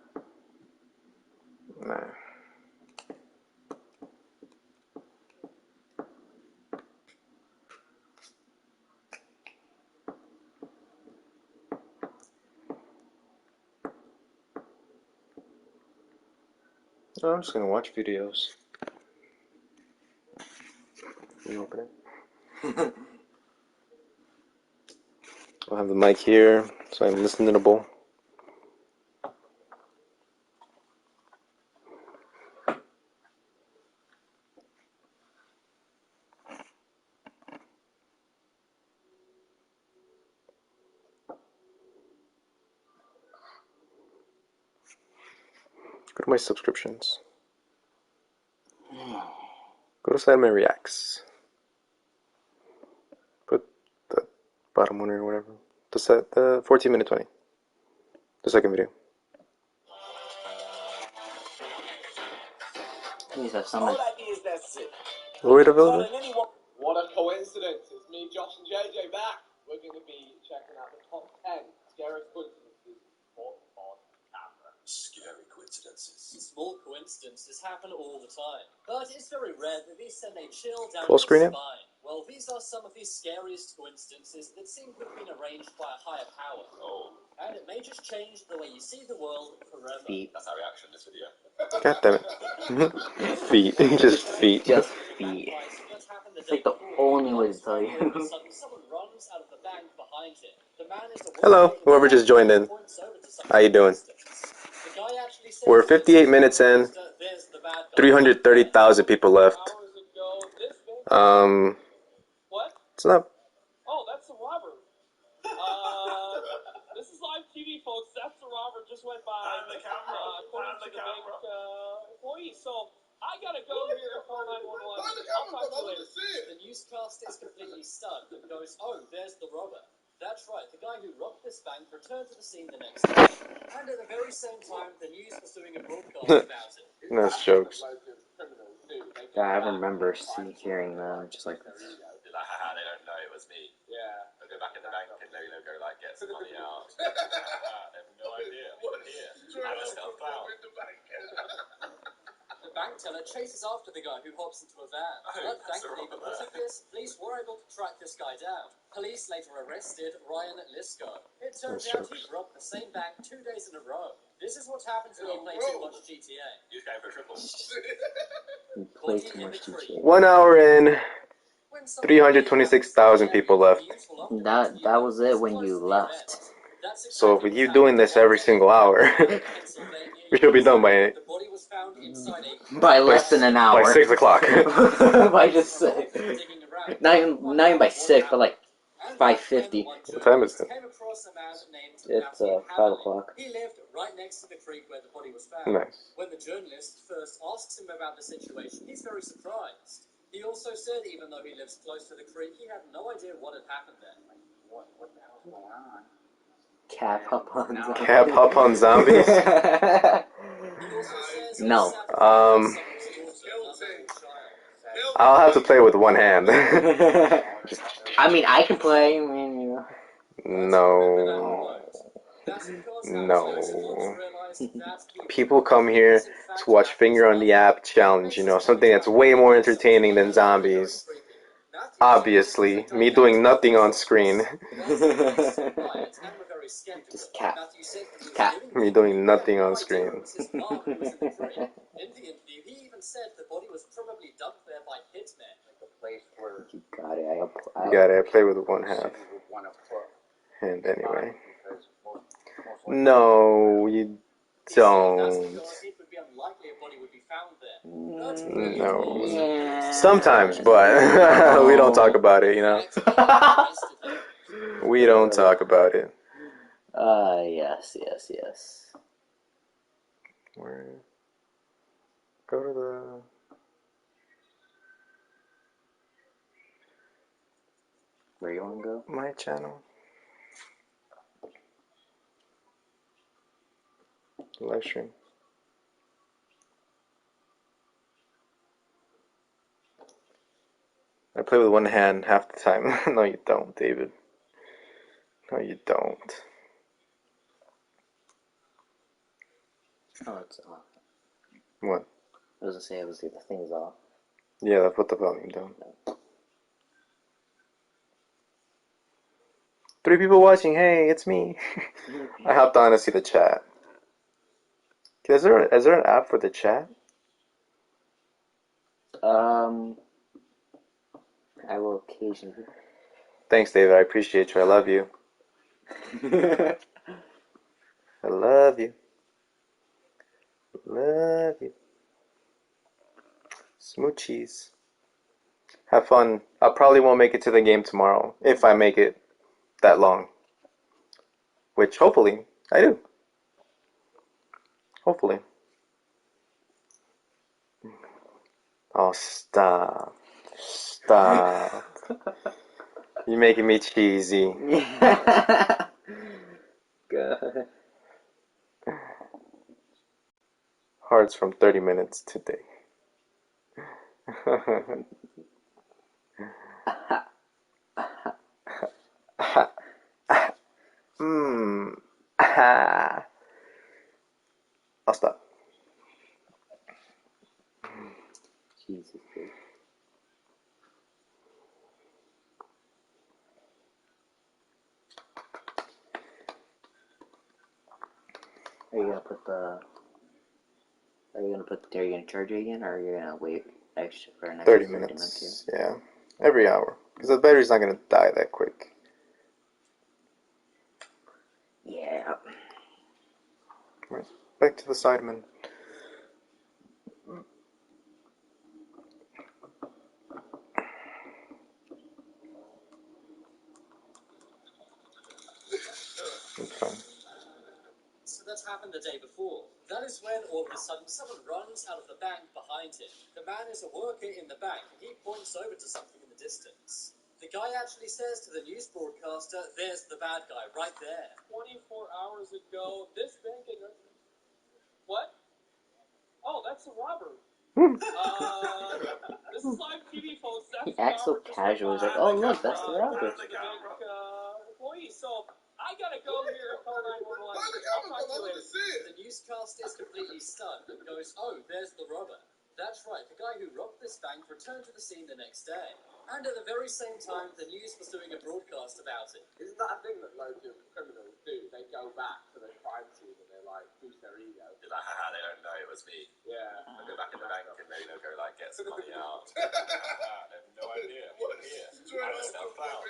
Nah. No, I'm just gonna watch videos. You open it? I'll have the mic here, so I'm listenable. Go to my subscriptions. Go to Sideman Reacts. Put the bottom one or whatever. The 14-minute 20. The second video. Please have someone. Wait available. What a coincidence. It's me, Josh, and JJ back. We're going to be checking out the top 10 scary coincidences for on camera. Scary coincidences. Small coincidences happen all the time, but it's very rare that these send a chill down Full your screen it? spine. Well, these are some of the scariest coincidences that seem to have been arranged by a higher power. Oh, And it may just change the way you see the world forever. Feet. that's our reaction in this video. God damn it. Feet. Just feet. Just feet. It's like the only way to tell you. Someone runs out of the bank behind him. The man is Hello, whoever just joined in. How you doing? We're 58 minutes in. 330,000 people left. What? It's not. Oh, that's the robber. This is live TV, folks. That's the robber. Just went by. Find the camera. According to the bank employee. So I gotta go here and call 911. Find the I'll camera, talk to you bro. I want later. to see it. The newscast is completely stunned and goes, "Oh, there's the robber." That's right, the guy who robbed this bank returned to the scene the next day. And at the very same time, the news was doing a broadcast about it. That's jokes. Yeah, I remember hearing them just like this. You're like, haha, they don't know it was me. Yeah. I'll go back in the bank and they'll go like get some money out. They have no idea. Here. Have a self-cloud. The bank teller chases after the guy who hops into a van. But thankfully, because of this, police were able to track this guy down. Police later arrested Ryan Lisco. It turns out he robbed the same bank 2 days in a row. This is what happens when you play too much GTA. He's going for a triple. You play too much GTA. 1 hour in. 326,000 people left. That was it when you left. So if we keep doing this every single hour, we should be done by less than an hour. By 6 o'clock. By just 6. Not even by 6, but like 5:50. What time is it? It's 5 o'clock. He lived right next to the creek where the body was found. Nice. When the journalist first asks him about the situation, he's very surprised. He also said even though he lives close to the creek, he had no idea what had happened there. What the hell's going on? Cap up on zombies. Cap up on zombies? No. I'll have to play with one hand. I mean, I can play. I mean, you know. No. No. People come here to watch Finger on the App Challenge, you know, something that's way more entertaining than zombies. Obviously, me doing nothing on screen. Just cap. Me doing nothing on screen. In the interview, he even said the body was probably dumped there by hitmen. The place where You got it. You gotta play with one half. you would want to put And anyway. because most No, you don't. It would be unlikely a body would be found there. No. Yeah. Sometimes, but we don't talk about it, you know? We don't talk about it. Yes. Where? Go to the... Where you want to go? My channel. Live stream. I play with one hand half the time. No, you don't, David. No, you don't. Oh, it's off. What? I was gonna say the thing's off. Yeah, put the volume down. 3 people watching. Hey, it's me. I hopped on to see the chat. Is there an app for the chat? I will occasionally. Thanks, David. I appreciate you. I love you. I love you. Love you. Smoochies. Have fun. I probably won't make it to the game tomorrow, if I make it that long. Which, hopefully, I do. Hopefully. Oh, stop. Stop. You're making me cheesy. God. Hearts from 30 minutes today. I'll stop. Jesus Christ. Are you gonna charge it again, or are you gonna wait extra for an extra 30 minutes. Yeah. Every hour. Because the battery's not going to die that quick. Yeah. Right. Back to the Sidemen. It's fine. So that's happened the day before. That is when all of a sudden someone runs out of the bank behind him. The man is a worker in the bank and he points over to something in the distance. The guy actually says to the news broadcaster, "There's the bad guy right there." 24 hours ago, this bank in... What? Oh, that's a robbery. This is live TV, folks. That's He acts so casual. He's like, "Oh look, that's the robber." Employee, so I gotta go here and call 911. I'll talk to you later. The newscaster is completely stunned and goes, "Oh, there's the robber." That's right, the guy who robbed this bank returned to the scene the next day. And at the very same time, the news was doing a broadcast about it. Isn't that a thing that loads of criminals do? They go back to their crime scene and they like boost their ego. You're like, haha, they don't know it was me. Yeah. I go back in the bank and maybe they'll go like, get some money out. I have no idea. Here. I'm a self-clown.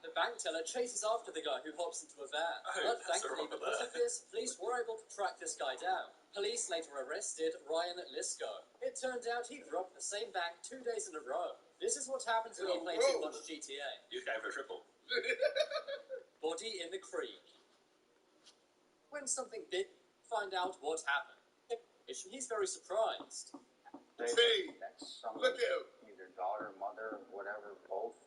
The bank teller chases after the guy who hops into a van. But thankfully, because of this, police were able to track this guy down. Police later arrested Ryan Lisco. It turned out he'd robbed the same bank 2 days in a row. This is what happens when you play too much GTA. You came for a triple. Body in the creek. When something big, find out what happened. He's very surprised. Hey, That's some look out. either daughter, mother, whatever, both.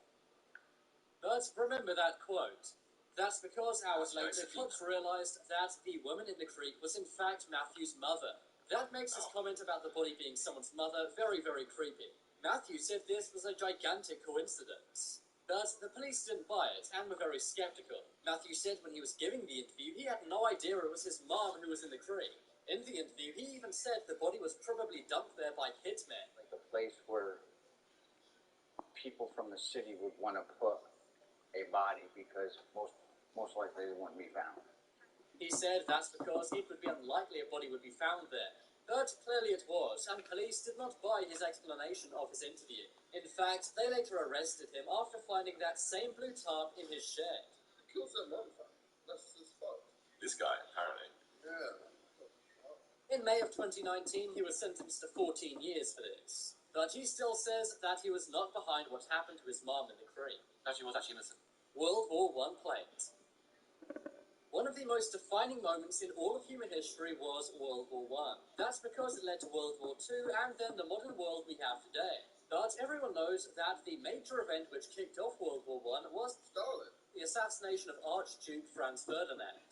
But remember that quote. That's because hours That's later, very cops realized that the woman in the creek was in fact Matthew's mother. That makes his comment about the body being someone's mother very, very creepy. Matthew said this was a gigantic coincidence. But the police didn't buy it and were very skeptical. Matthew said when he was giving the interview, he had no idea it was his mom who was in the creek. In the interview, he even said the body was probably dumped there by hitmen. Like a place where people from the city would want to put a body because most likely it wouldn't be found. He said that's because it would be unlikely a body would be found there. But clearly it was, and police did not buy his explanation of his interview. In fact, they later arrested him after finding that same blue tarp in his shed. Kills that motherfucker. That's his fault. This guy, apparently. Yeah. In May of 2019, he was sentenced to 14 years for this. But he still says that he was not behind what happened to his mom in the creek. No, she was actually innocent. World War I plate. One of the most defining moments in all of human history was World War I. That's because it led to World War II and then the modern world we have today. But everyone knows that the major event which kicked off World War I was Stalin. the assassination of Archduke Franz Ferdinand.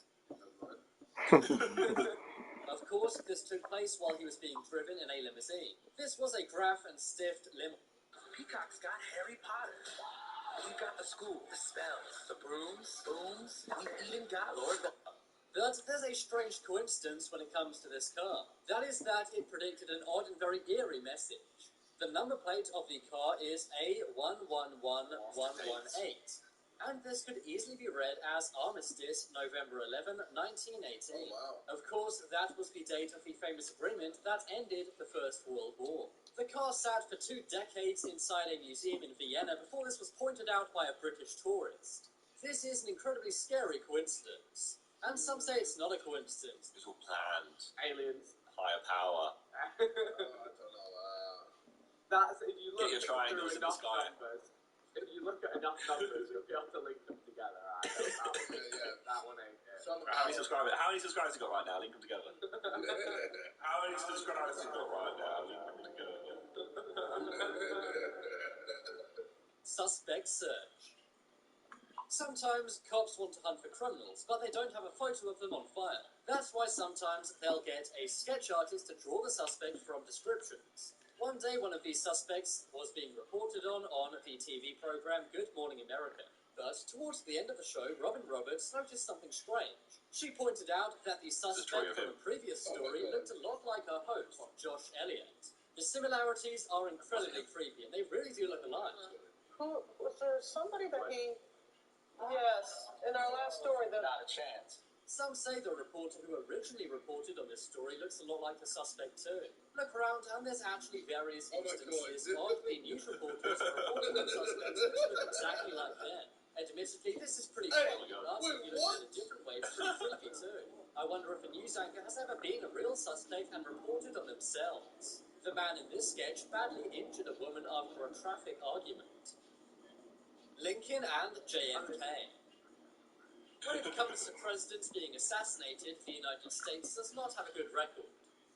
Of course, this took place while he was being driven in a limousine. This was a Graf and Stift limo. Peacock's got Harry Potter. We've got the school, the spells, the brooms, booms, we even got Lord of the... But there's a strange coincidence when it comes to this car. That is that it predicted an odd and very eerie message. The number plate of the car is A111118. And this could easily be read as Armistice, November 11, 1918. Oh, wow. Of course, that was the date of the famous agreement that ended the First World War. The car sat for 2 decades inside a museum in Vienna before this was pointed out by a British tourist. This is an incredibly scary coincidence. And some say it's not a coincidence. It was all planned. Aliens. Higher power. I don't know. That's if you look Get your triangles through in the enough sky. numbers. If you look at enough numbers, you'll be able to link them together. That one ain't it. How many subscribers has he got right now? Link them together. How many subscribers has he got right now? Link them together. Suspect search. Sometimes cops want to hunt for criminals, but they don't have a photo of them on file. That's why sometimes they'll get a sketch artist to draw the suspect from descriptions. One day, one of these suspects was being reported on the TV program Good Morning America. But towards the end of the show, Robin Roberts noticed something strange. She pointed out that the suspect from a previous story looked a lot like her host, Josh Elliott. The similarities are incredibly creepy, and they really do look alike. Was there somebody that he... Yes, in our last story that... Not a chance. Some say the reporter who originally reported on this story looks a lot like the suspect too. Look around and there's actually various instances of the news reporters reporting on suspects which look exactly like them. Admittedly, this is pretty funny, but if you look at it a different way, it's pretty creepy too. I wonder if a news anchor has ever been a real suspect and reported on themselves. The man in this sketch badly injured a woman after a traffic argument. Lincoln and JFK. When it comes to presidents being assassinated, the United States does not have a good record.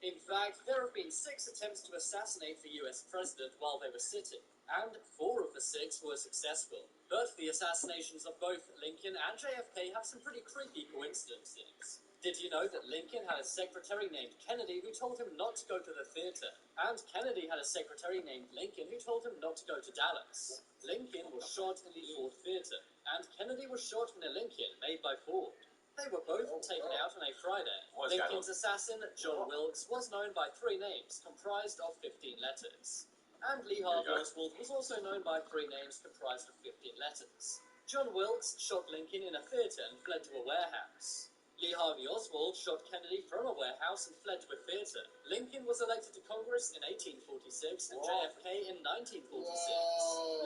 In fact, there have been 6 attempts to assassinate the US president while they were sitting, and 4 of the 6 were successful. But the assassinations of both Lincoln and JFK have some pretty creepy coincidences. Did you know that Lincoln had a secretary named Kennedy who told him not to go to the theater? And Kennedy had a secretary named Lincoln who told him not to go to Dallas. Lincoln was shot in the Ford Theater, and Kennedy was shot in a Lincoln made by Ford. They were both taken out on a Friday. Lincoln's assassin, John Wilkes, was known by 3 names, comprised of 15 letters. And Lee Harvey Oswald was also known by 3 names comprised of 15 letters. John Wilkes shot Lincoln in a theater and fled to a warehouse. Lee Harvey Oswald shot Kennedy from a warehouse and fled to a theater. Lincoln was elected to Congress in 1846 and JFK in 1946.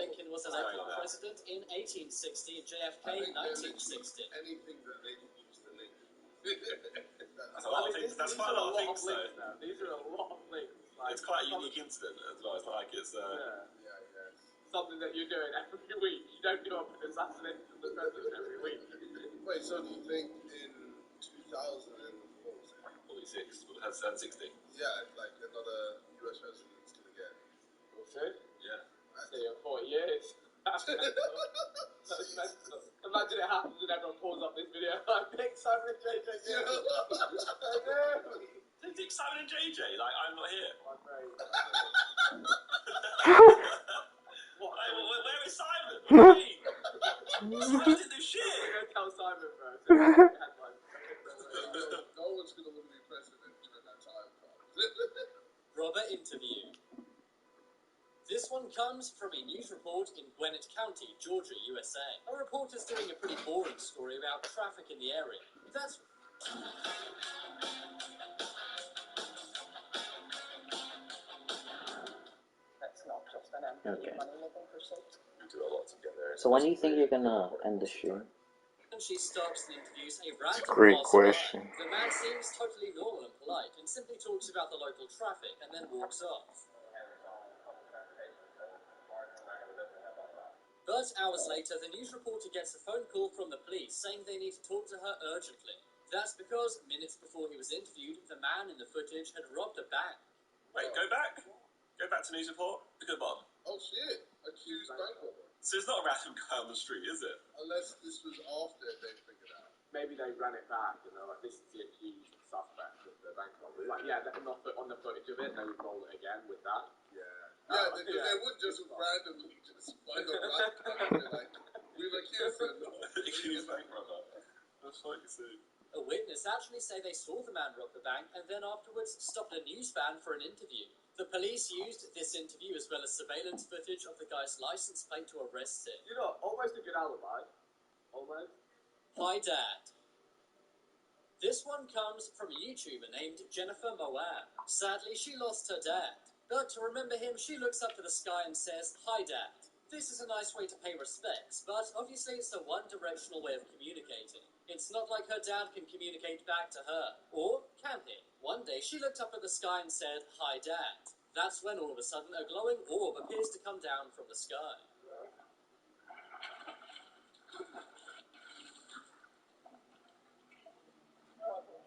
Lincoln was elected president in 1860 and JFK in 1960. Anything that they can use to link. That's a lot of things. That's quite a lot of things, though. These are a lot of links. It's quite a unique incident as well. It's not like it's something that you're doing every week. You don't do an assassination of the president every week. Wait, so do you think in 46, but that's 60. Yeah, like another US president's gonna get. We'll see. Yeah. See in 40 years. That's messed up. Imagine it happens and everyone pulls up this video like Dick, Simon and JJ. Dick, Simon and JJ, like I'm not here. I'm very. Where is Simon? What do you mean? Simon didn't do shit. I'm gonna tell Simon first. No one's gonna want to be president during that time. Robber interview. This one comes from a news report in Gwinnett County, Georgia, USA. A reporter's doing a pretty boring story about traffic in the area. That's not just an empty money-making pursuit. You do a lot to get there. So when do you think you're gonna end the stream? and she stops and interviews a random Great passerby. question. The man seems totally normal and polite and simply talks about the local traffic and then walks off. But hours later, the news reporter gets a phone call from the police saying they need to talk to her urgently. That's because minutes before he was interviewed, the man in the footage had robbed a bank. Wait, go back? Go back to news report? Look at the bottom. Oh shit, accused bank robber. So it's not a random guy on the street, is it? Unless this was after they figured out. Maybe they ran it back and they're like, this is the accused suspect of the bank robbery. Like, yeah, on the footage of it, they would roll it again with that. Yeah. Yeah, they would just randomly just find a black guy and be like, we've accused him. Accused bank robber. That's what you see. A witness actually say they saw the man rob the bank and then afterwards stopped a news van for an interview. The police used this interview as well as surveillance footage of the guy's license plate to arrest him. You know, almost a good alibi. Almost. Hi, Dad. This one comes from a YouTuber named Jennifer Moab. Sadly, she lost her dad. But to remember him, she looks up to the sky and says, "Hi, Dad." This is a nice way to pay respects, but obviously it's a one-directional way of communicating. It's not like her dad can communicate back to her. Or can he? One day she looked up at the sky and said, "Hi, Dad." That's when all of a sudden a glowing orb appears to come down from the sky.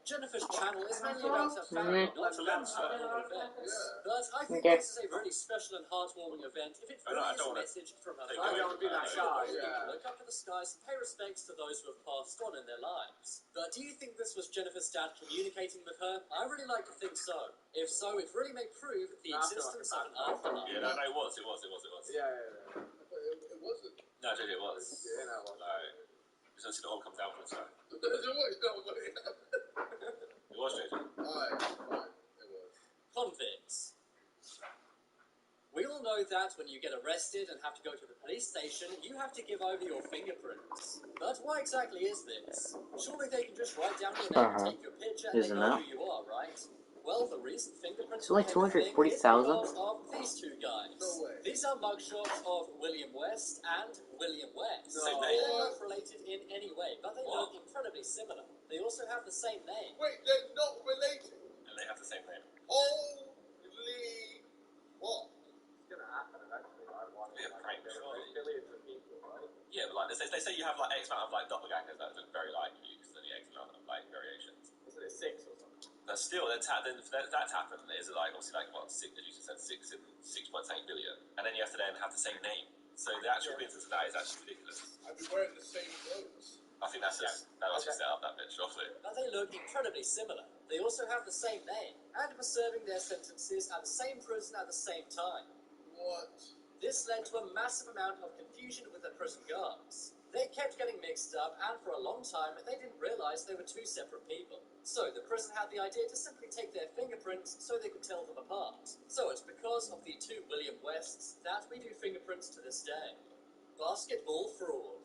Jennifer's channel is mainly about her family, not about paranormal events. But I think this is a really special and heartwarming event if it really is a message from her family. I don't want to be that guy. Look up to the skies and pay respects to those who have passed on in their lives. But do you think this was Jennifer's dad communicating with her? I really like to think so. If so, it really may prove the existence of an afterlife. Yeah, no, it was. Yeah. It wasn't. No, JJ, it was. Yeah, no, it was. Like, you just see the whole come down from the sky. It was JJ. Alright, it was. Convicts. We all know that when you get arrested and have to go to the police station, you have to give over your fingerprints. But why exactly is this? Surely they can just write down your name and take your picture and they know who you are, right? Well, the recent fingerprints It's only 240,000. of these two guys. No way. These are mugshots of William West and William West. Same They name. are not related in any way, but they look incredibly similar. They also have the same name. Wait, they're not related. And they have the same name. Holy what? It's gonna happen eventually, right? Yeah, prank, surely. Billions of people, right? Yeah, but like they say you have like X amount of like doppelgangers that look very like you because there's only X amount of like variations. Isn't it 6 or something? But still, that's happened. Is like obviously like what 6? As you said, 6.8 billion, and then you have to then have the same name. So the actual coincidence of that is actually ridiculous. I've been wearing the same clothes. I think that's just that was just set up that bit, obviously. But they look incredibly similar. They also have the same name, and were serving their sentences at the same prison at the same time. What? This led to a massive amount of confusion with the prison guards. They kept getting mixed up, and for a long time, they didn't realize they were two separate people. So the prison had the idea to simply take their fingerprints so they could tell them apart. So it's because of the two William Wests that we do fingerprints to this day. Basketball fraud.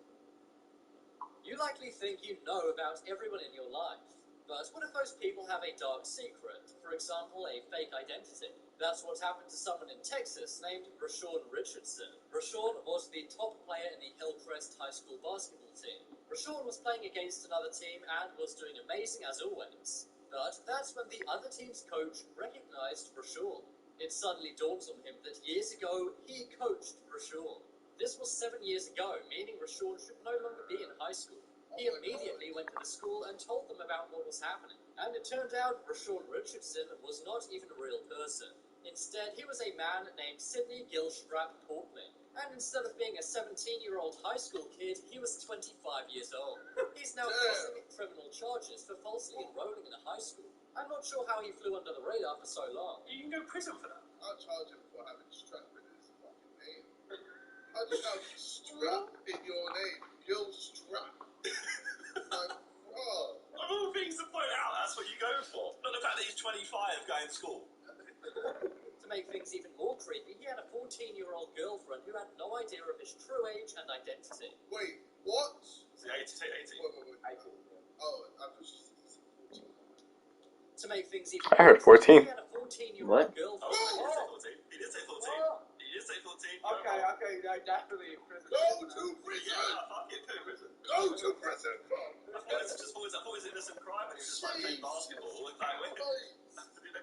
You likely think you know about everyone in your life. But what if those people have a dark secret? For example, a fake identity. That's what happened to someone in Texas named Rashawn Richardson. Rashawn was the top player in the Hillcrest High School basketball team. Rashawn was playing against another team and was doing amazing as always. But that's when the other team's coach recognized Rashawn. It suddenly dawns on him that years ago, he coached Rashawn. This was 7 years ago, meaning Rashawn should no longer be in high school. He immediately went to the school and told them about what was happening. And it turned out Rashawn Richardson was not even a real person. Instead, he was a man named Sidney Gilstrap Portman. And instead of being a 17-year-old high school kid, he was 25 years old. He's now facing criminal charges for falsely enrolling in a high school. I'm not sure how he flew under the radar for so long. You can go to prison for that. I'll charge him for having strap in his fucking name. How do you have strap in your name? Gil Strap. Like, bro. Of all things to point out, that's what you go for. Not the fact that he's 25 going to school. To make things even more creepy, he had a 14-year-old girlfriend who had no idea of his true age and identity. Wait, what? So 18. Wait. 18. Oh, I was 14. To make things even I heard 14. he had a 14-year-old What? girlfriend. Oh, he did say 14. He did say 14. Okay, no, definitely in prison. Go to prison! Yeah, fuck it, put him in prison. Go to prison, bro! I thought it was innocent crime and he was just like playing basketball.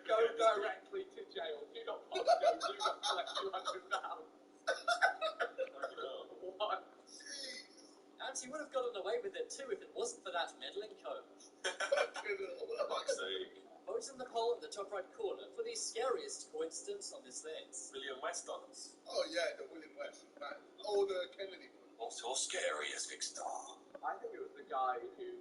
Go directly to jail. Do not pass go. Do not collect £200. What? And he would have gotten away with it too if it wasn't for that meddling coach. Fuck's sake. Vote in the poll in the top right corner for the scariest coincidence on this list. William West dance. Oh, yeah, the William West. That older Kennedy one. What's your scariest, Big Star? I think it was the guy who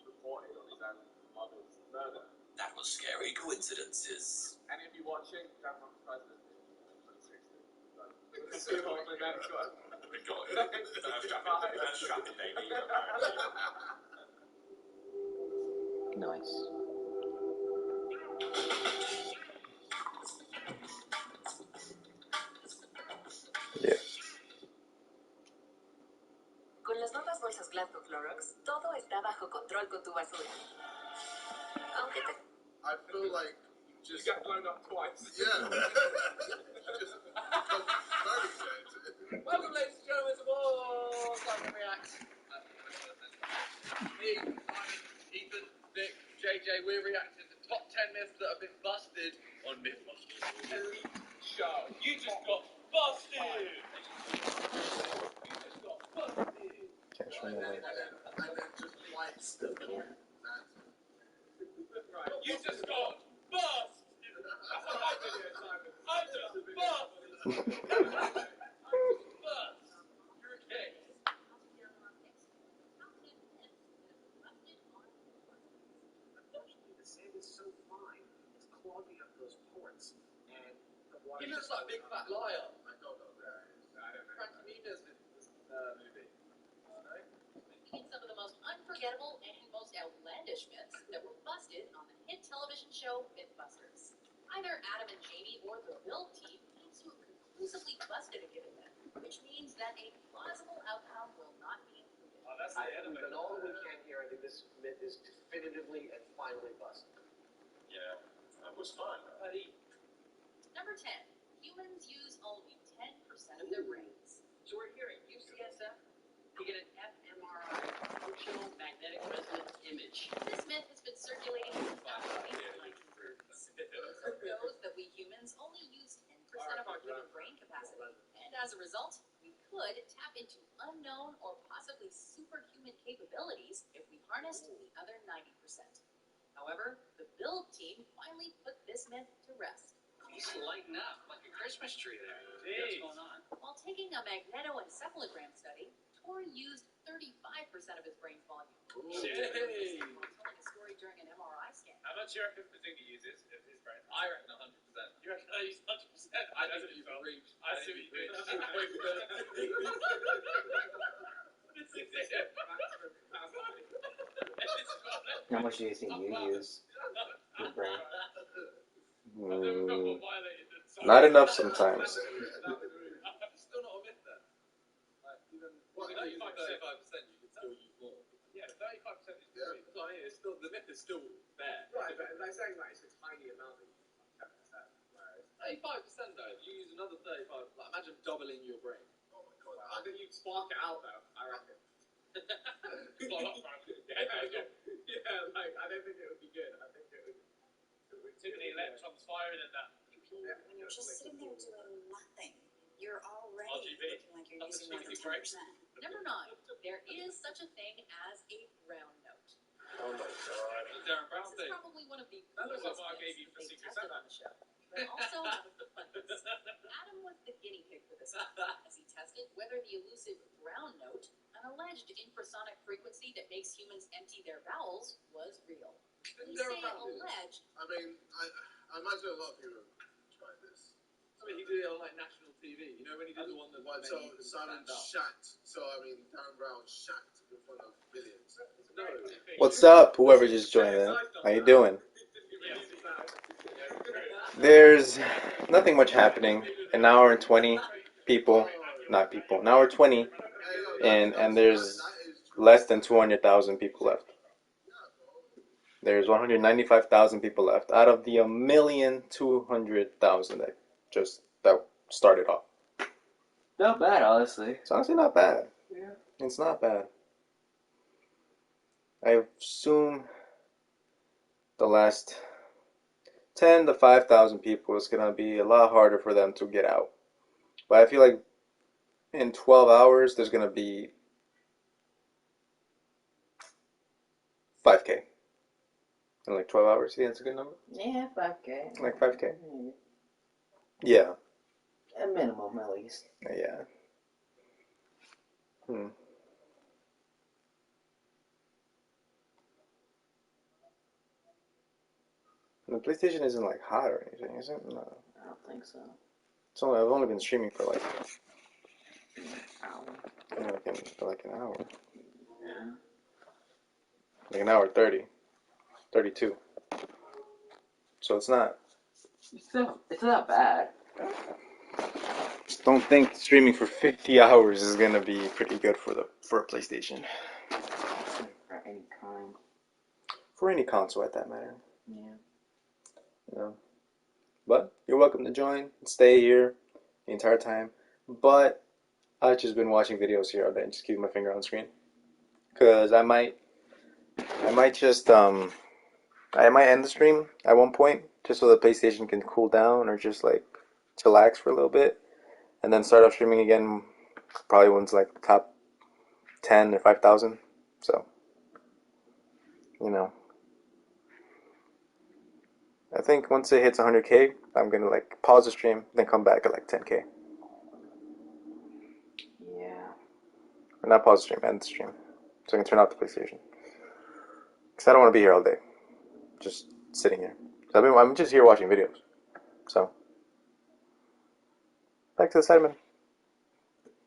reported on his own mother's murder. That was scary coincidences. Any of you watching? Don't run for president in 2060. See what my dad's got. We got it. That's strapping, baby. Nice. Yeah. Con las nuevas bolsas Glasgow Clorox, todo está bajo control con tu basura. Aunque te... I feel like you just... You got blown up twice. Yeah. Just very good. Welcome, ladies and gentlemen, to more Simon Reacts. Me, Simon, Ethan, Nick, JJ, we're reacting to top 10 myths that have been busted on Mythbusters. Show. You just got busted! You just got busted! Can't show me that. And then just lights the door. Right, you just got busted! That's what I did here, Simon. I just busted! You're a king. Unfortunately, the sand is so fine, it's clogging up those ports. And the water... He looks like a big fat liar. I don't know that. Frankie Muniz in this movie. In some of the most unforgettable and most outlandish myths that were busted on the hit television show Mythbusters. Either Adam and Jamie or the Build team needs to have conclusively busted a given myth, which means that a plausible outcome will not be included. Oh, that's the end of it. But all that we can here, I think this myth is definitively and finally busted. Yeah, that was fun. Number 10. Humans use only 10% of their brains. So we're here at UCSF to get an fMRI, functional magnetic resonance image. This myth has been circulating since the late 1930s. It shows that we humans only use 10% of our human brain capacity, and as a result, we could tap into unknown or possibly superhuman capabilities if we harnessed the other 90%. However, the Build team finally put this myth to rest. He's lighting up like a Christmas tree there. Jeez. What's going on? While taking a magnetoencephalogram study, Tor used 35% of his brain's volume. Yay. While telling a story during an MRI scan. How much do you reckon Bazinga uses of his brain? I reckon 100%. You reckon I use 100%? I don't think you've reached. I see what you mean. How much do you think you use your brain? Not enough sometimes. Still not a myth then. Like, even 35%, you can still use more. it's still the myth is still there. Right, but they're saying like it's a tiny amount that you use, like 10%. Whereas 35% though. If you use another 35, like imagine doubling your brain. oh my god, I think you'd spark it out though. I reckon. Yeah, like I don't think it would be good. I think it would. Too many electrons firing in that. When you're just sitting there doing nothing, you're already RGB. looking like you're using more than 10%. Number 9, there is such a thing as a brown note. Oh my god. Darren Brown This is thing. probably one of the That looks like coolest what I gave myths you for that they've Secret tested Santa. on the show. But also one of the funniest. Adam was the guinea pig for this one, as he tested whether the elusive brown note, an alleged infrasonic frequency that makes humans empty their bowels, was real. You say alleged. I mean, I imagine a lot of people tried this. I mean, he did it on like national TV. You know when he did the one that What, made so you Simon stand up? shacked. So I mean, Darren Brown shacked in front of millions. No. What's up, whoever just joined in? How you doing? There's nothing much happening. An hour and 20 people, not people, an hour 20, and there's less than 200,000 people left. There's 195,000 people left out of the 1,200,000 that started off. Not bad, honestly. It's honestly not bad. Yeah. It's not bad. I assume the last 10 to 5,000 people, it's going to be a lot harder for them to get out. But I feel like in 12 hours, there's going to be 5K. In like 12 hours, you think that's a good number? Yeah, 5K. Like 5K? Yeah. At minimum, at least. Yeah. The PlayStation isn't like hot or anything, is it? No. I don't think so. I've only been streaming for like An hour. like an hour. Yeah. Like an hour 30. 32. So it's not. It's not bad. Just don't think streaming for 50 hours is gonna be pretty good for a PlayStation. For any kind. For any console, at that matter. Yeah. You know. But you're welcome to join and stay here the entire time. But I've just been watching videos here all day and just keeping my finger on the screen. Cause I might just I might end the stream at one point just so the PlayStation can cool down or just like chillax for a little bit, and then start off streaming again. Probably when it's like top 10 or 5,000. So, you know, I think once it hits 100K, I'm gonna like pause the stream, then come back at like 10K. Yeah. Or not pause the stream, end the stream, so I can turn off the PlayStation. Cause I don't want to be here all day, just sitting here. I'm just here watching videos. So, back to the Sidemen.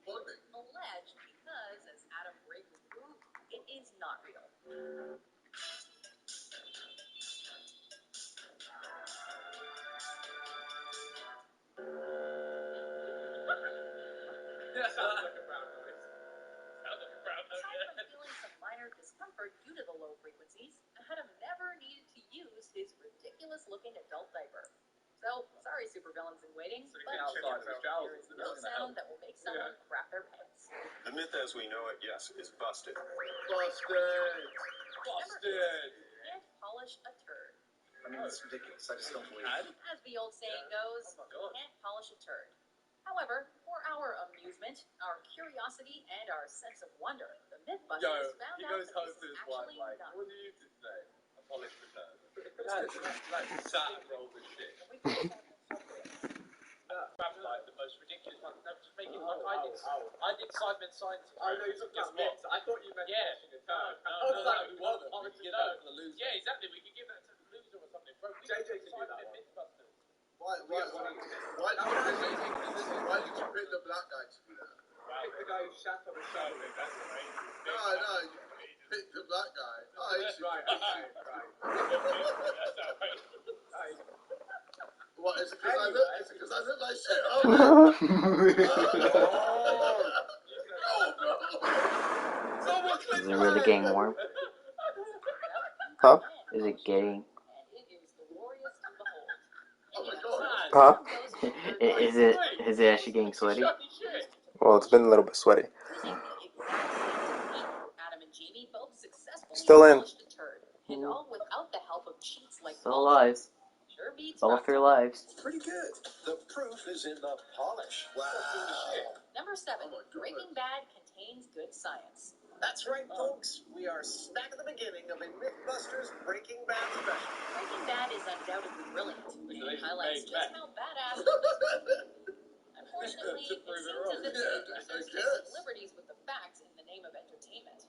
Alleged because, as Adam Brayton proved, it is not real. Yeah, sounds like a brown noise. Sounds like a brown noise. Aside from feeling some minor discomfort due to the low frequencies, Adam never needed to use his ridiculous-looking adult diaper. So, sorry, supervillains in waiting, So you but can outside there those jowls is is no gonna sound help. that will make someone crap their pants. The myth as we know it, yes, is busted. Busted! Busted! Can't polish a turd. I mean, it's ridiculous. I just don't believe it. As the old saying goes, Oh my God. can't polish a turd. However, for our amusement, our curiosity, and our sense of wonder, the Yo, Mythbusters found he out goes that home this to is his wife actually like, not. what do you do today? I polished the turd. That's sad roll of shit. Perhaps like the most ridiculous one. No, just make it like I did Simon Science. I know you took Guess that myth. what? I thought you meant Yeah. polishing a turd. No, I was like, we what? won. Polish You a know, turd. for the loser. Yeah, exactly. We could give that to the loser or something. Bro, JJ can do Simon that and one. Mythbusters. Why did you pick the black guy to do that? Pick the guy who shat on the show. No, you picked the black guy. Oh, he's Right. What, is it because I look like shit? Oh, Is it really getting warm? Huh? Is it getting? And it is glorious to behold. Oh my god. Huh? Is it actually getting sweaty? Well, it's been a little bit sweaty. Using the exact same technique, Adam and Jamie both successfully Still in. polished a turd, and all without the help of cheats like Still golf. alive. Sure beats All rock for your tumbling. lives. Pretty good. The proof is in the polish. Wow. Number 7, Breaking Bad contains good science. That's right, folks. We are smack at the beginning of a Mythbusters Breaking Bad special. Breaking Bad is undoubtedly brilliant, and it highlights just how badass Unfortunately, it seems as if the producers took liberties with the facts in the name of entertainment.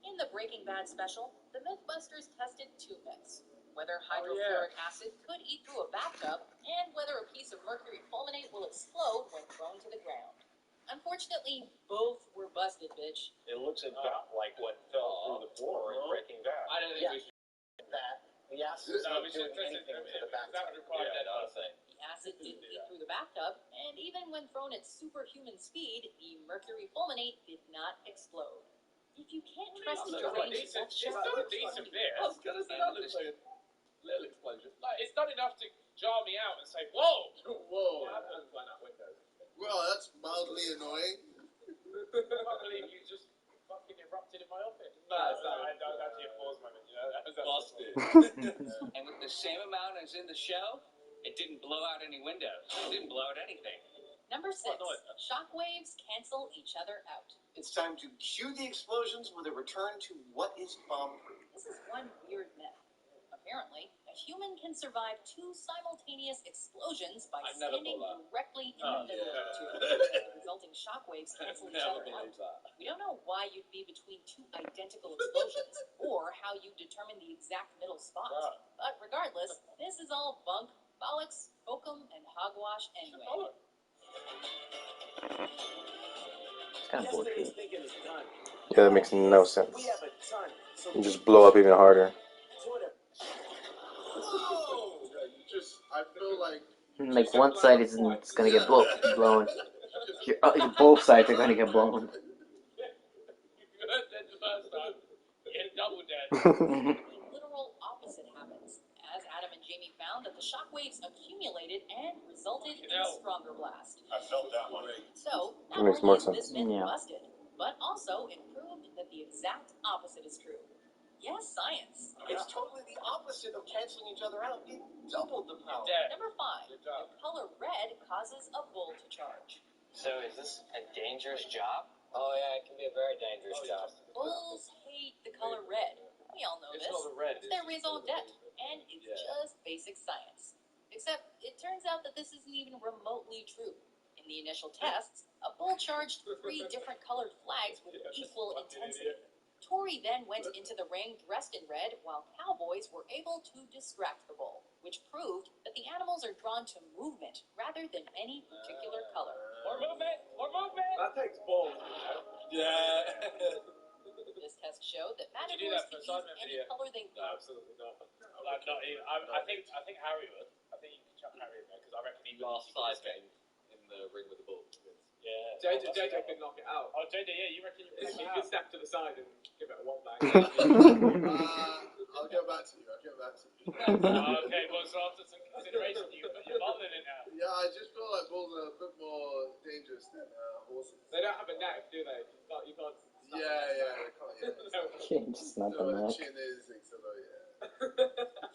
In the Breaking Bad special, the Mythbusters tested 2 myths. Whether hydrofluoric acid could eat through a bathtub, and whether a piece of mercury fulminate will explode when thrown to the ground. Unfortunately, both were busted, bitch. It looks about like what fell through the floor in Breaking Bad. I don't think we should. That the acid is not doing anything to the That bathtub. would require that other thing. The acid didn't eat through the bathtub, and even when thrown at superhuman speed, the mercury fulminate did not explode. If you can't trust the deranged It's chef, not a decent beer. I was gonna say that looks like a little explosion. Like, it's not enough to jar me out and say, whoa! Whoa. Yeah, and find out windows. Well, that's mildly annoying. I can't believe you just fucking erupted in my office. No, that was actually a pause moment, you know? That was busted. And with the same amount as in the show, it didn't blow out any windows. It didn't blow out anything. Number 6, shockwaves cancel each other out. It's time to cue the explosions with a return to what is bomb-proof. This is one weird myth. Apparently, a human can survive 2 simultaneous explosions by I've never standing thought that. directly in the middle of the 2. The resulting shockwaves cancel each other out. We don't know why you'd be between 2 identical explosions, or how you determine the exact middle spot. But regardless, this is all bunk, bollocks, hokum, and hogwash anyway. It's kind of bullshit. Yeah, that makes no sense. You just blow up even harder. I feel like Like one side is gonna get blown. Both sides are gonna get blown. That's the first time. You double dead. The literal opposite happens, as Adam and Jamie found that the shockwaves accumulated and resulted in a stronger blast. I felt that one. So, That not makes more only is this sense. myth Yeah. busted, but also it proved that the exact opposite is true. Yes, science. It's totally the opposite of canceling each other out. It doubled the power. Dead. Number 5, the color red causes a bull to charge. So is this a dangerous job? Oh yeah, it can be a very dangerous job. Bulls hate the color red. We all know It's this. not the red. It's their raison d'etre, and it's just basic science. Except, it turns out that this isn't even remotely true. In the initial tests, a bull charged 3 different colored flags with equal intensity. Tory then went into the ring dressed in red, while cowboys were able to distract the bull, which proved that the animals are drawn to movement rather than any particular color. More movement! More movement! That takes balls. Yeah. This test showed that Would you do matadors that for can a use Sidemen any video? color they No, want. absolutely not. Like, not even. I think Harry would. I think you can chuck Harry in there because I reckon he would. Last side game in the ring with the bull. Yeah. JJ could knock it out. Oh, JJ, yeah, you reckon you could? You could step to the side and give it a one bang. I'll get back to you. Okay, well, so after some consideration, you're bothered in now. Yeah, I just feel like bulls are a bit more dangerous than horses. They don't have a neck, do they? You can't. Yeah, they can't. Yeah. Can't just snap So the the neck. chin is, etc. Yeah.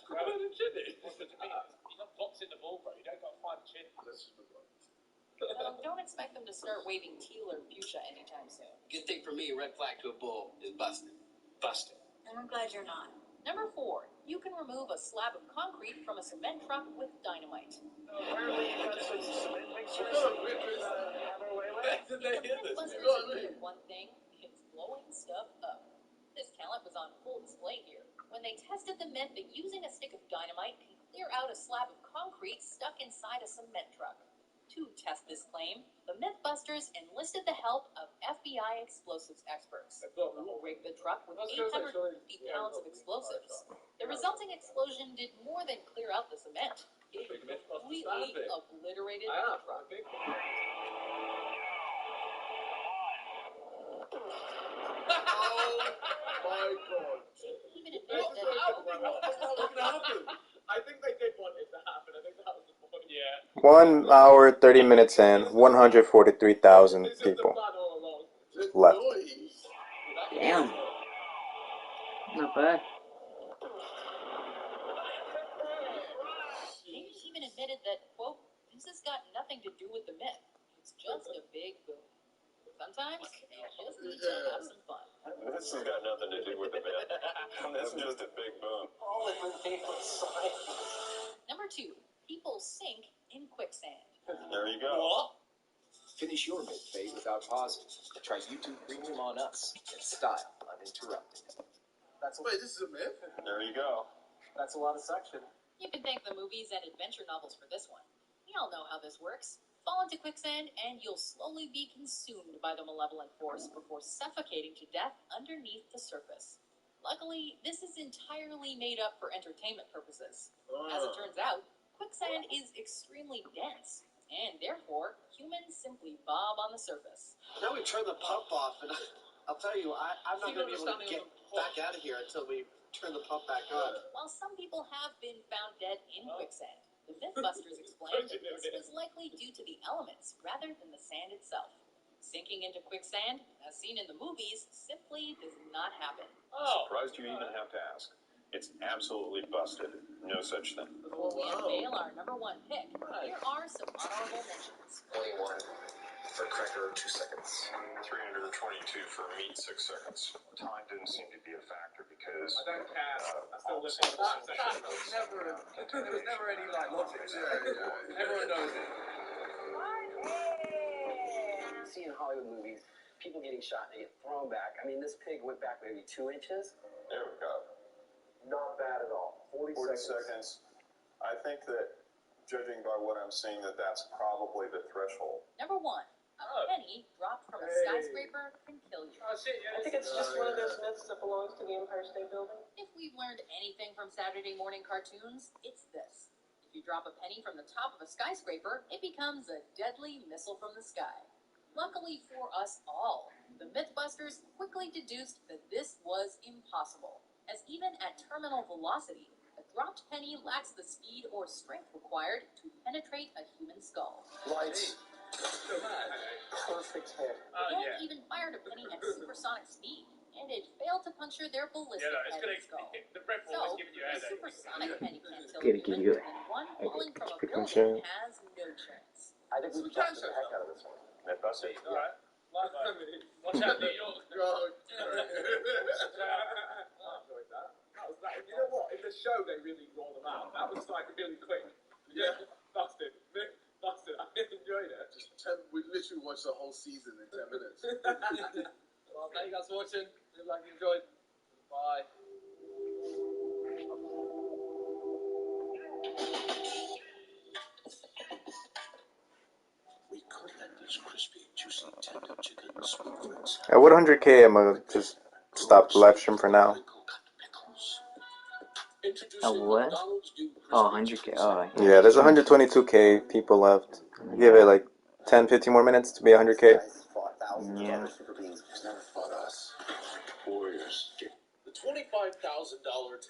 Well, the chin is. What's the mean? You're not boxing the ball, bro. You don't got to find the chin. Let's just move on. Don't expect them to start waving teal or fuchsia anytime soon. Good thing for me, red flag to a bull is busted. Busted. And I'm glad you're not. Number 4, you can remove a slab of concrete from a cement truck with dynamite. Did they hear this? Mythbusters are good at one thing, it's blowing stuff up. This talent was on full display here, when they tested the myth that using a stick of dynamite can clear out a slab of concrete stuck inside a cement truck. To test this claim, the Mythbusters enlisted the help of FBI explosives experts, who rigged the truck with 850 pounds of explosives. The resulting explosion did more than clear out the cement. It completely obliterated the truck. Oh my god. Even admitted that it like, what the hell is gonna happen? I think they did want it to happen. I think that was the point. Yeah. 1 hour, 30 minutes in, 143,000 This is the people plan all along. left. Damn. Not bad. James even admitted that, quote, this has got nothing to do with the myth. It's just a big boom. Sometimes they just need to have some fun. This has got nothing to do with the myth. This is just a big boom. All it would be for science. Number 2, people sink in quicksand. There you go. What? Finish your mid-fade without pausing. Try YouTube Premium on us in style uninterrupted. Wait, this is a myth? There you go. That's a lot of suction. You can thank the movies and adventure novels for this one. We all know how this works. Fall into quicksand and you'll slowly be consumed by the malevolent force before suffocating to death underneath the surface. Luckily, this is entirely made up for entertainment purposes. As it turns out, quicksand is extremely dense, and therefore, humans simply bob on the surface. Now we turn the pump off, and I'll tell you, I'm not going to be able to get back out of here until we turn the pump back on. While some people have been found dead in quicksand, the Mythbusters explained that this was likely due to the elements rather than the sand itself. Sinking into quicksand, as seen in the movies, simply does not happen. Surprised you even have to ask. It's absolutely busted. No such thing. Before we unveil our number 1 pick, here are some honorable mentions. 21 for cracker, 2 seconds. 322 for meat, 6 seconds. Time didn't seem to be a factor because I don't care. I still live in there was never any like logic there. Everyone knows it. See in Hollywood movies, people getting shot and they get thrown back. I mean, this pig went back maybe 2 inches. there we go. Not bad at all. 40 seconds. I think that, judging by what I'm seeing, that's probably the threshold. Number 1, a penny dropped from a skyscraper can kill you. I think it's just one of those myths that belongs to the Empire State Building. If we've learned anything from Saturday morning cartoons, it's this. If you drop a penny from the top of a skyscraper, it becomes a deadly missile from the sky. Luckily for us all, the Mythbusters quickly deduced that this was impossible, as even at terminal velocity, a dropped penny lacks the speed or strength required to penetrate a human skull. Lights. Perfect hit. They even fired a penny at supersonic speed, and it failed to puncture their ballistic skull. So, a supersonic penny can't kill a human, and one falling from a building has no chance. I think we captured the heck out of this one. Mythbusters? Alright. Watch out, New York. You know what? In the show, they really rolled them out. That was like really quick. Yeah. Busted. Busted. I enjoyed it. We literally watched the whole season in 10 minutes. Well, thank you guys for watching. Hope you enjoyed. Bye. We could let these crispy, juicy, tender chickens speak for themselves. At 100K, I'm gonna just stop the live stream for now. A what? Oh, 100K. Oh, Yeah, there's 122K people left. Give it like 10, 15 more minutes to be 100K. yeah. Never fought us. Warriors. The $25,000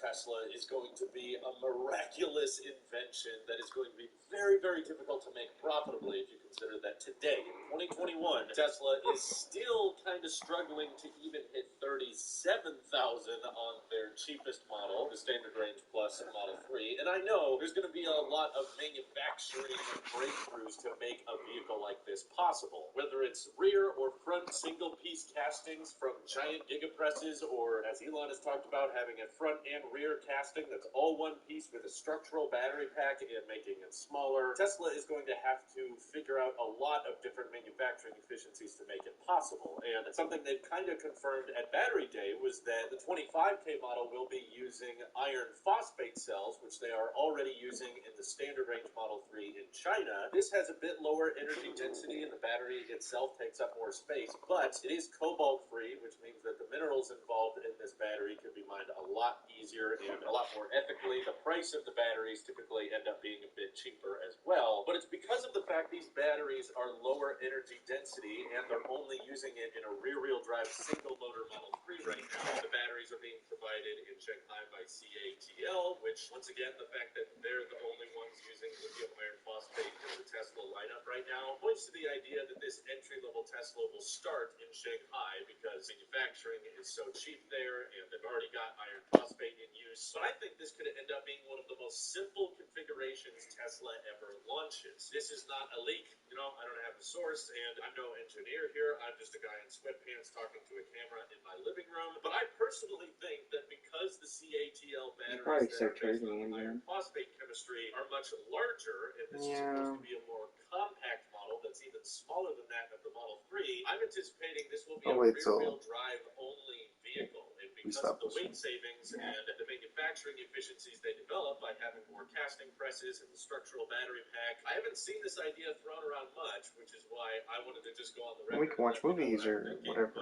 Tesla is going to be a miraculous invention that is going to be very, very difficult to make profitably if you consider that today, in 2021, Tesla is still kind of struggling to even hit $37,000 on their cheapest model, the Standard Range Plus Model 3. And I know there's going to be a lot of manufacturing breakthroughs to make a vehicle like this possible, whether it's rear or front single-piece castings from giant gigapresses, or as Elon has talked about, having a front and rear casting that's all one piece with a structural battery pack and making it smaller. Tesla is going to have to figure out a lot of different manufacturing efficiencies to make it possible. And something they've kind of confirmed at Battery Day was that the 25K model will be using iron phosphate cells, which they are already using in the Standard Range Model 3 in China. This has a bit lower energy density, and the battery itself takes up more space, but it is cobalt free, which means that the minerals involved in this battery could be mined a lot easier and a lot more ethically. The price of the batteries typically end up being a bit cheaper as well, but it's because of the fact these batteries are lower energy density and they're only using it in a rear-wheel drive single motor Model 3 right now. The batteries are being provided in Shanghai by CATL, which once again, the fact that they're the only ones using lithium iron phosphate in the Tesla lineup right now points to the idea that this entry-level Tesla will start in Shanghai because manufacturing is so cheap there and they've already got iron phosphate in use. But I think this could end up being one of the most simple configurations Tesla ever launches. This is not a leak. You know, I don't have the source, and I'm no engineer here. I'm just a guy in sweatpants talking to a camera in my living room. But I personally think that because the CATL batteries that are based on iron phosphate chemistry are much larger, and this is supposed to be a more compact model that's even smaller than that of the Model 3, I'm anticipating this will be a rear-wheel drive only vehicle. And because of the weight savings and the manufacturing efficiencies they develop by having more casting presses and the structural battery pack, I haven't seen this idea thrown around much, which is why I wanted to just go on the record. We can watch movies or whatever.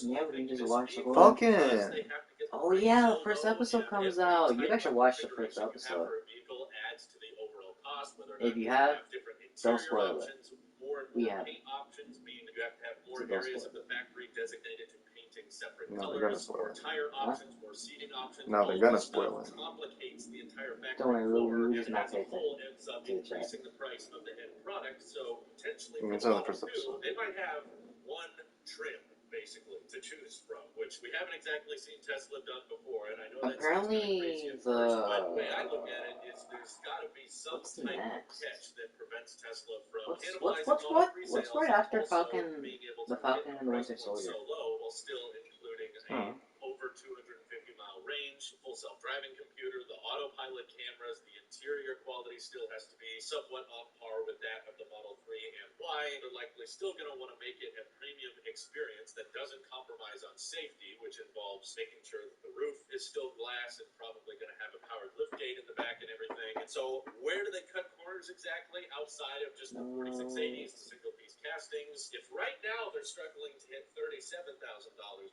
Yeah, we can just watch the Falcon! Oh yeah, the first episode comes out. You guys should watch the first episode. If you have, don't spoil it. We have. Options mean you have to have more areas of the factory designated to painting separate No, they're gonna colors, spoil more it. tire options, more seating options. No, they're gonna spoil it. Complicates the entire factory Don't worry, floor, we'll and just not as a pay whole ends up to the chat. increasing the price of the end product. So potentially, I mean, it's for on the Model first 2, episode. they might have one trim basically to choose from, which we haven't exactly seen Tesla done before. And I know that Apparently, but the way I look at it is there's got to be some what's type next? of catch that prevents Tesla from What's right after Falcon, the Falcon and the Winter Soldier? so low while still including a over 250-mile range, full self-driving computer, the autopilot cameras, the interior quality still has to be somewhat on par with that of the Model 3 and Y. They're likely still going to want to make it a premium experience that doesn't compromise on safety, which involves making sure that the roof is still glass and probably going to have a powered liftgate in the back and everything. And so where do they cut corners exactly outside of just the 4680s, the single-piece castings? If right now they're struggling to hit $37,000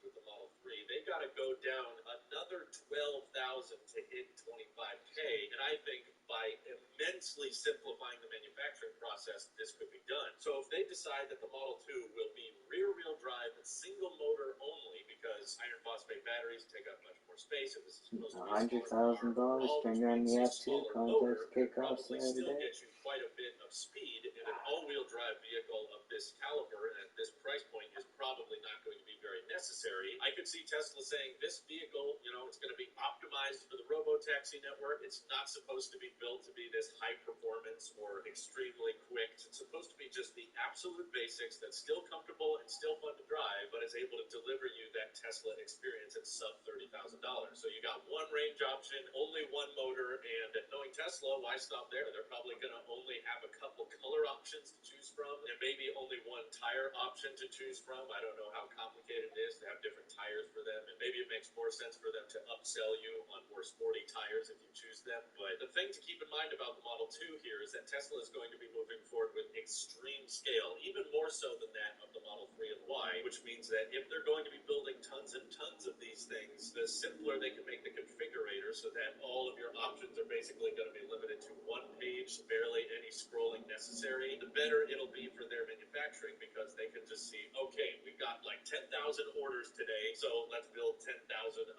with the Model 3, they got to go down another $12,000 to hit $25K. And I think by immensely simplifying the manufacturing process, this could be done. So if they decide that the Model 2 will be rear-wheel drive and single motor only because iron phosphate batteries take up much more space, and this is supposed to be $100,000 spent on the F2 contest kickoff still Saturday. get you quite a bit of speed, and an all-wheel drive vehicle of this caliber and at this price point is probably not going to be very necessary. I could see Tesla saying this vehicle, you know, it's going to be optimized for the robo-taxi network. It's not supposed to be built to be this high performance or extremely quick. It's supposed to be just the absolute basics that's still comfortable and still fun to drive, but is able to deliver you that Tesla experience at sub $30,000. So you got one range option, only one motor, and knowing Tesla, why stop there? They're probably going to only have a couple color options to choose from, and maybe only one tire option to choose from. I don't know how complicated it is to have different tires for them, and maybe it makes more sense for them to upsell you on more sporty tires if you choose them. But the thing to keep in mind about the Model 2 here is that Tesla is going to be moving forward with extreme scale, even more so than that of the Model 3 and Y, which means that if they're going to be building tons and tons of these things, the simpler they can make the configurator so that all of your options are basically going to be limited to one page, barely any scrolling necessary, the better it'll be for their manufacturing because they can just see, okay, we've got like 10,000 orders today, so let's build 10,000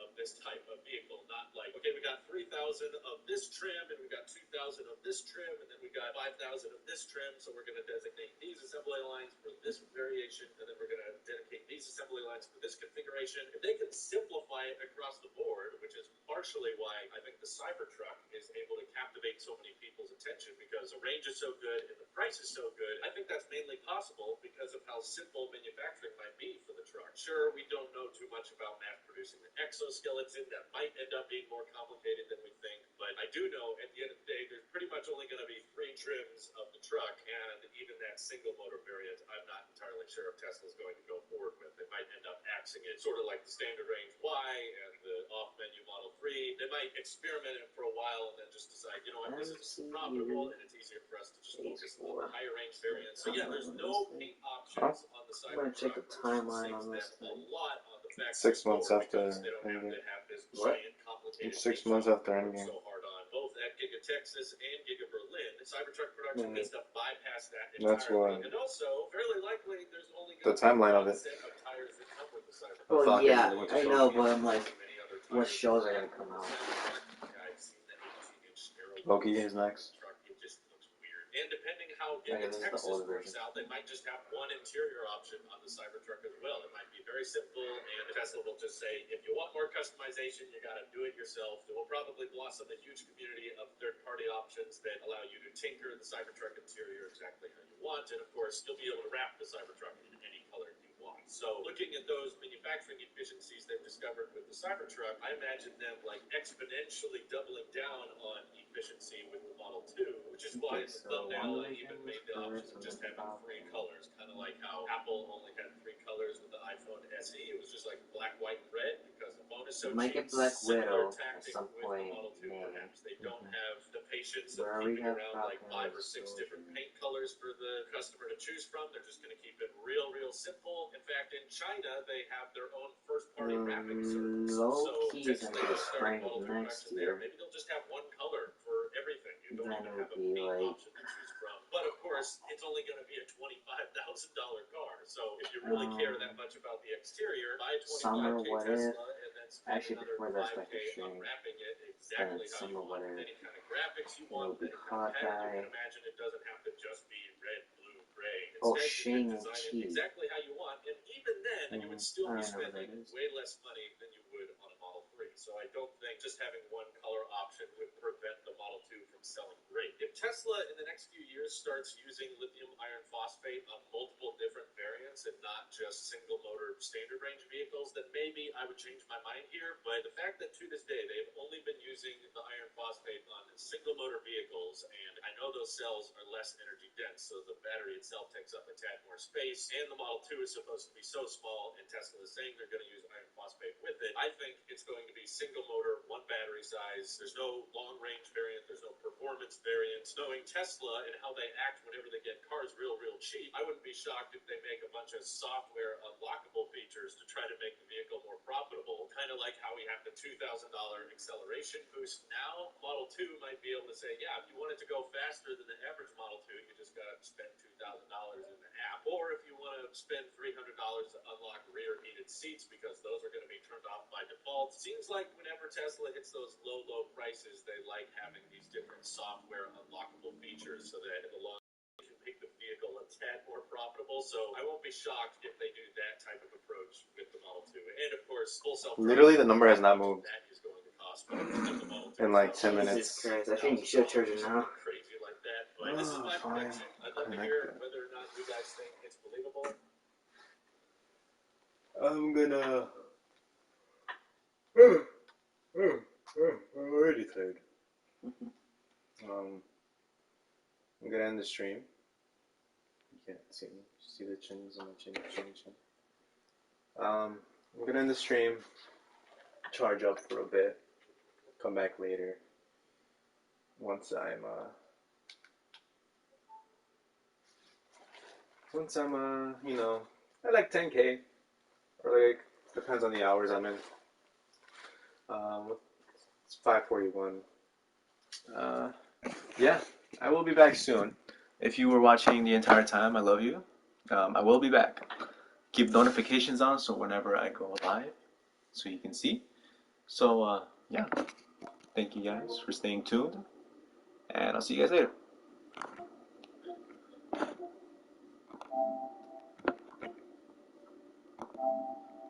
of this type of vehicle. Not like, okay, we got 3,000 of this trim, and we got 2,000 of this trim, and then we got 5,000 of this trim, so we're going to designate these assembly lines for this variation, and then we're going to dedicate these assembly lines for this configuration. If they can simplify it across the board, which is partially why I think the Cybertruck is able to captivate so many people's attention because the range is so good and the price is so good, I think that's mainly possible because of how simple manufacturing might be for the truck. Sure, we don't know too much about mass producing the exoskeleton. That might end up being more complicated than we think, but I do know at the end of the day, there's pretty much only going to be 3 trims of the truck, and even that single motor variant, I'm not entirely sure if Tesla's going to go forward with. They might end up axing it, sort of like the standard range Y and the off-menu Model 3. They might experiment it for a while and then just decide, you know what, this is profitable and it's easier for us to just focus on the higher range variants. So yeah, there's no paint options on the Cybertruck. I'm gonna check the timeline on this. A lot on the back 6 months before after because they don't have Endgame. to have this What? giant complicated It's 6 paint months job after they work Endgame. so hard on. Both at Giga Texas and Giga Berlin, Cybertruck production Mm. gets to bypass that That's entirely. why. And also, fairly likely, there's only The going to be timeline of one it. set of tires that come with the Cybertruck. Well, Falcon yeah, went to I show. know, but I'm like, Many other what tires shows are that gonna come out? I've seen the 18-inch aero Loki is next. truck. It just looks weird. And depending how Yeah, Giga this is the Texas old works version. out, they might just have one interior option on the Cybertruck as well. It might be very simple, and Tesla will just say, if you want more customization, you got to do it yourself. It will probably blossom a huge community of third-party options that allow you to tinker the Cybertruck interior exactly how you want, and of course, you'll be able to wrap the Cybertruck in any color you want. So, looking at those manufacturing efficiencies they've discovered with the Cybertruck, I imagine them like exponentially doubling down on efficiency with the Model 2, which is why in the thumbnail I even made the option of just having 3 colors, kind of like how Apple only had 3 colors with the iPhone SE. It was just like black, white, and red because the phone is so Might cheap. get Black Similar Widow at tactic some with point. the Model 2, Maybe. perhaps. They don't have the patience Where of we keeping have around like 5 or 6 Falcon different Soldier. paint colors for the customer to choose from. They're just going to keep it real, real simple. In fact, in China, they have their own first-party wrapping service. Low So key is potentially into they'll start spring Model of 3 next production there. year. Maybe they'll just have one color for everything. You don't Then even it have a would be paint like option to choose from. But of course, it's only going to be a $25,000 car. So if you really care that much about the exterior, buy a Summer 25K What If. Tesla and then spend Actually, another before that's like 5K a on string. wrapping it Then exactly it's how you Summer What want, If. with any kind of graphics you Then it want, would be any kind of pattern. You Hawkeye. can imagine it doesn't have to just be red, blue, gray. Oh, Instead, you can design it Shang-Chi. exactly how you want, and even then, you would still I be don't know what that spending is. way less money than you would on a Model 3. So I don't think just having one color option would prevent the Model 2 from selling great. If Tesla in the next few years starts using lithium iron phosphate on multiple different variants and not just single motor standard range vehicles, then maybe I would change my mind here. But the fact that to this day they've only been using the iron phosphate on single motor vehicles, and I know those cells are less energy dense, so the battery itself takes up a tad more space, and the Model 2 is supposed to be so small, and Tesla is saying they're going to use iron phosphate with it. I think it's going to be single motor, one battery size. There's no long range variant, there's no performance variant. Knowing Tesla and how they act whenever they get cars real cheap, I wouldn't be shocked if they make a bunch of software unlockable features to try to make the vehicle more profitable. Kind of like how we have the $2,000 acceleration boost now. Model 2 might be able to say, yeah, if you want it to go faster than the average Model 2, you just got to spend $2,000 in the app. Or if you want to spend $300 to unlock rear heated seats because those are going to be turned off by default. Seems like whenever Tesla hits those low prices, they like having these different software unlockable features so that in the long run, they can make the vehicle a tad more profitable. So I won't be shocked if they do that type of approach with the Model 2. And of course, full self-driving. Literally, the number has not moved That is going to cost more than the Model 2. in like 10 Jesus minutes. Christ, I think you should charge it now. Crazy like that. But this is my Fine. prediction. I'd love to hear whether or not you guys think it's believable. I'm gonna. I'm already tired. I'm gonna end the stream. You can't see me. See the chins on my chin. I'm gonna end the stream. Charge up for a bit. Come back later. Once I'm you know, I like 10K. Or like, depends on the hours I'm in. It's 5:41. Yeah, I will be back soon. If you were watching the entire time, I love you. I will be back. Keep notifications on so whenever I go live, so you can see. So, yeah. Thank you guys for staying tuned. And I'll see you guys later.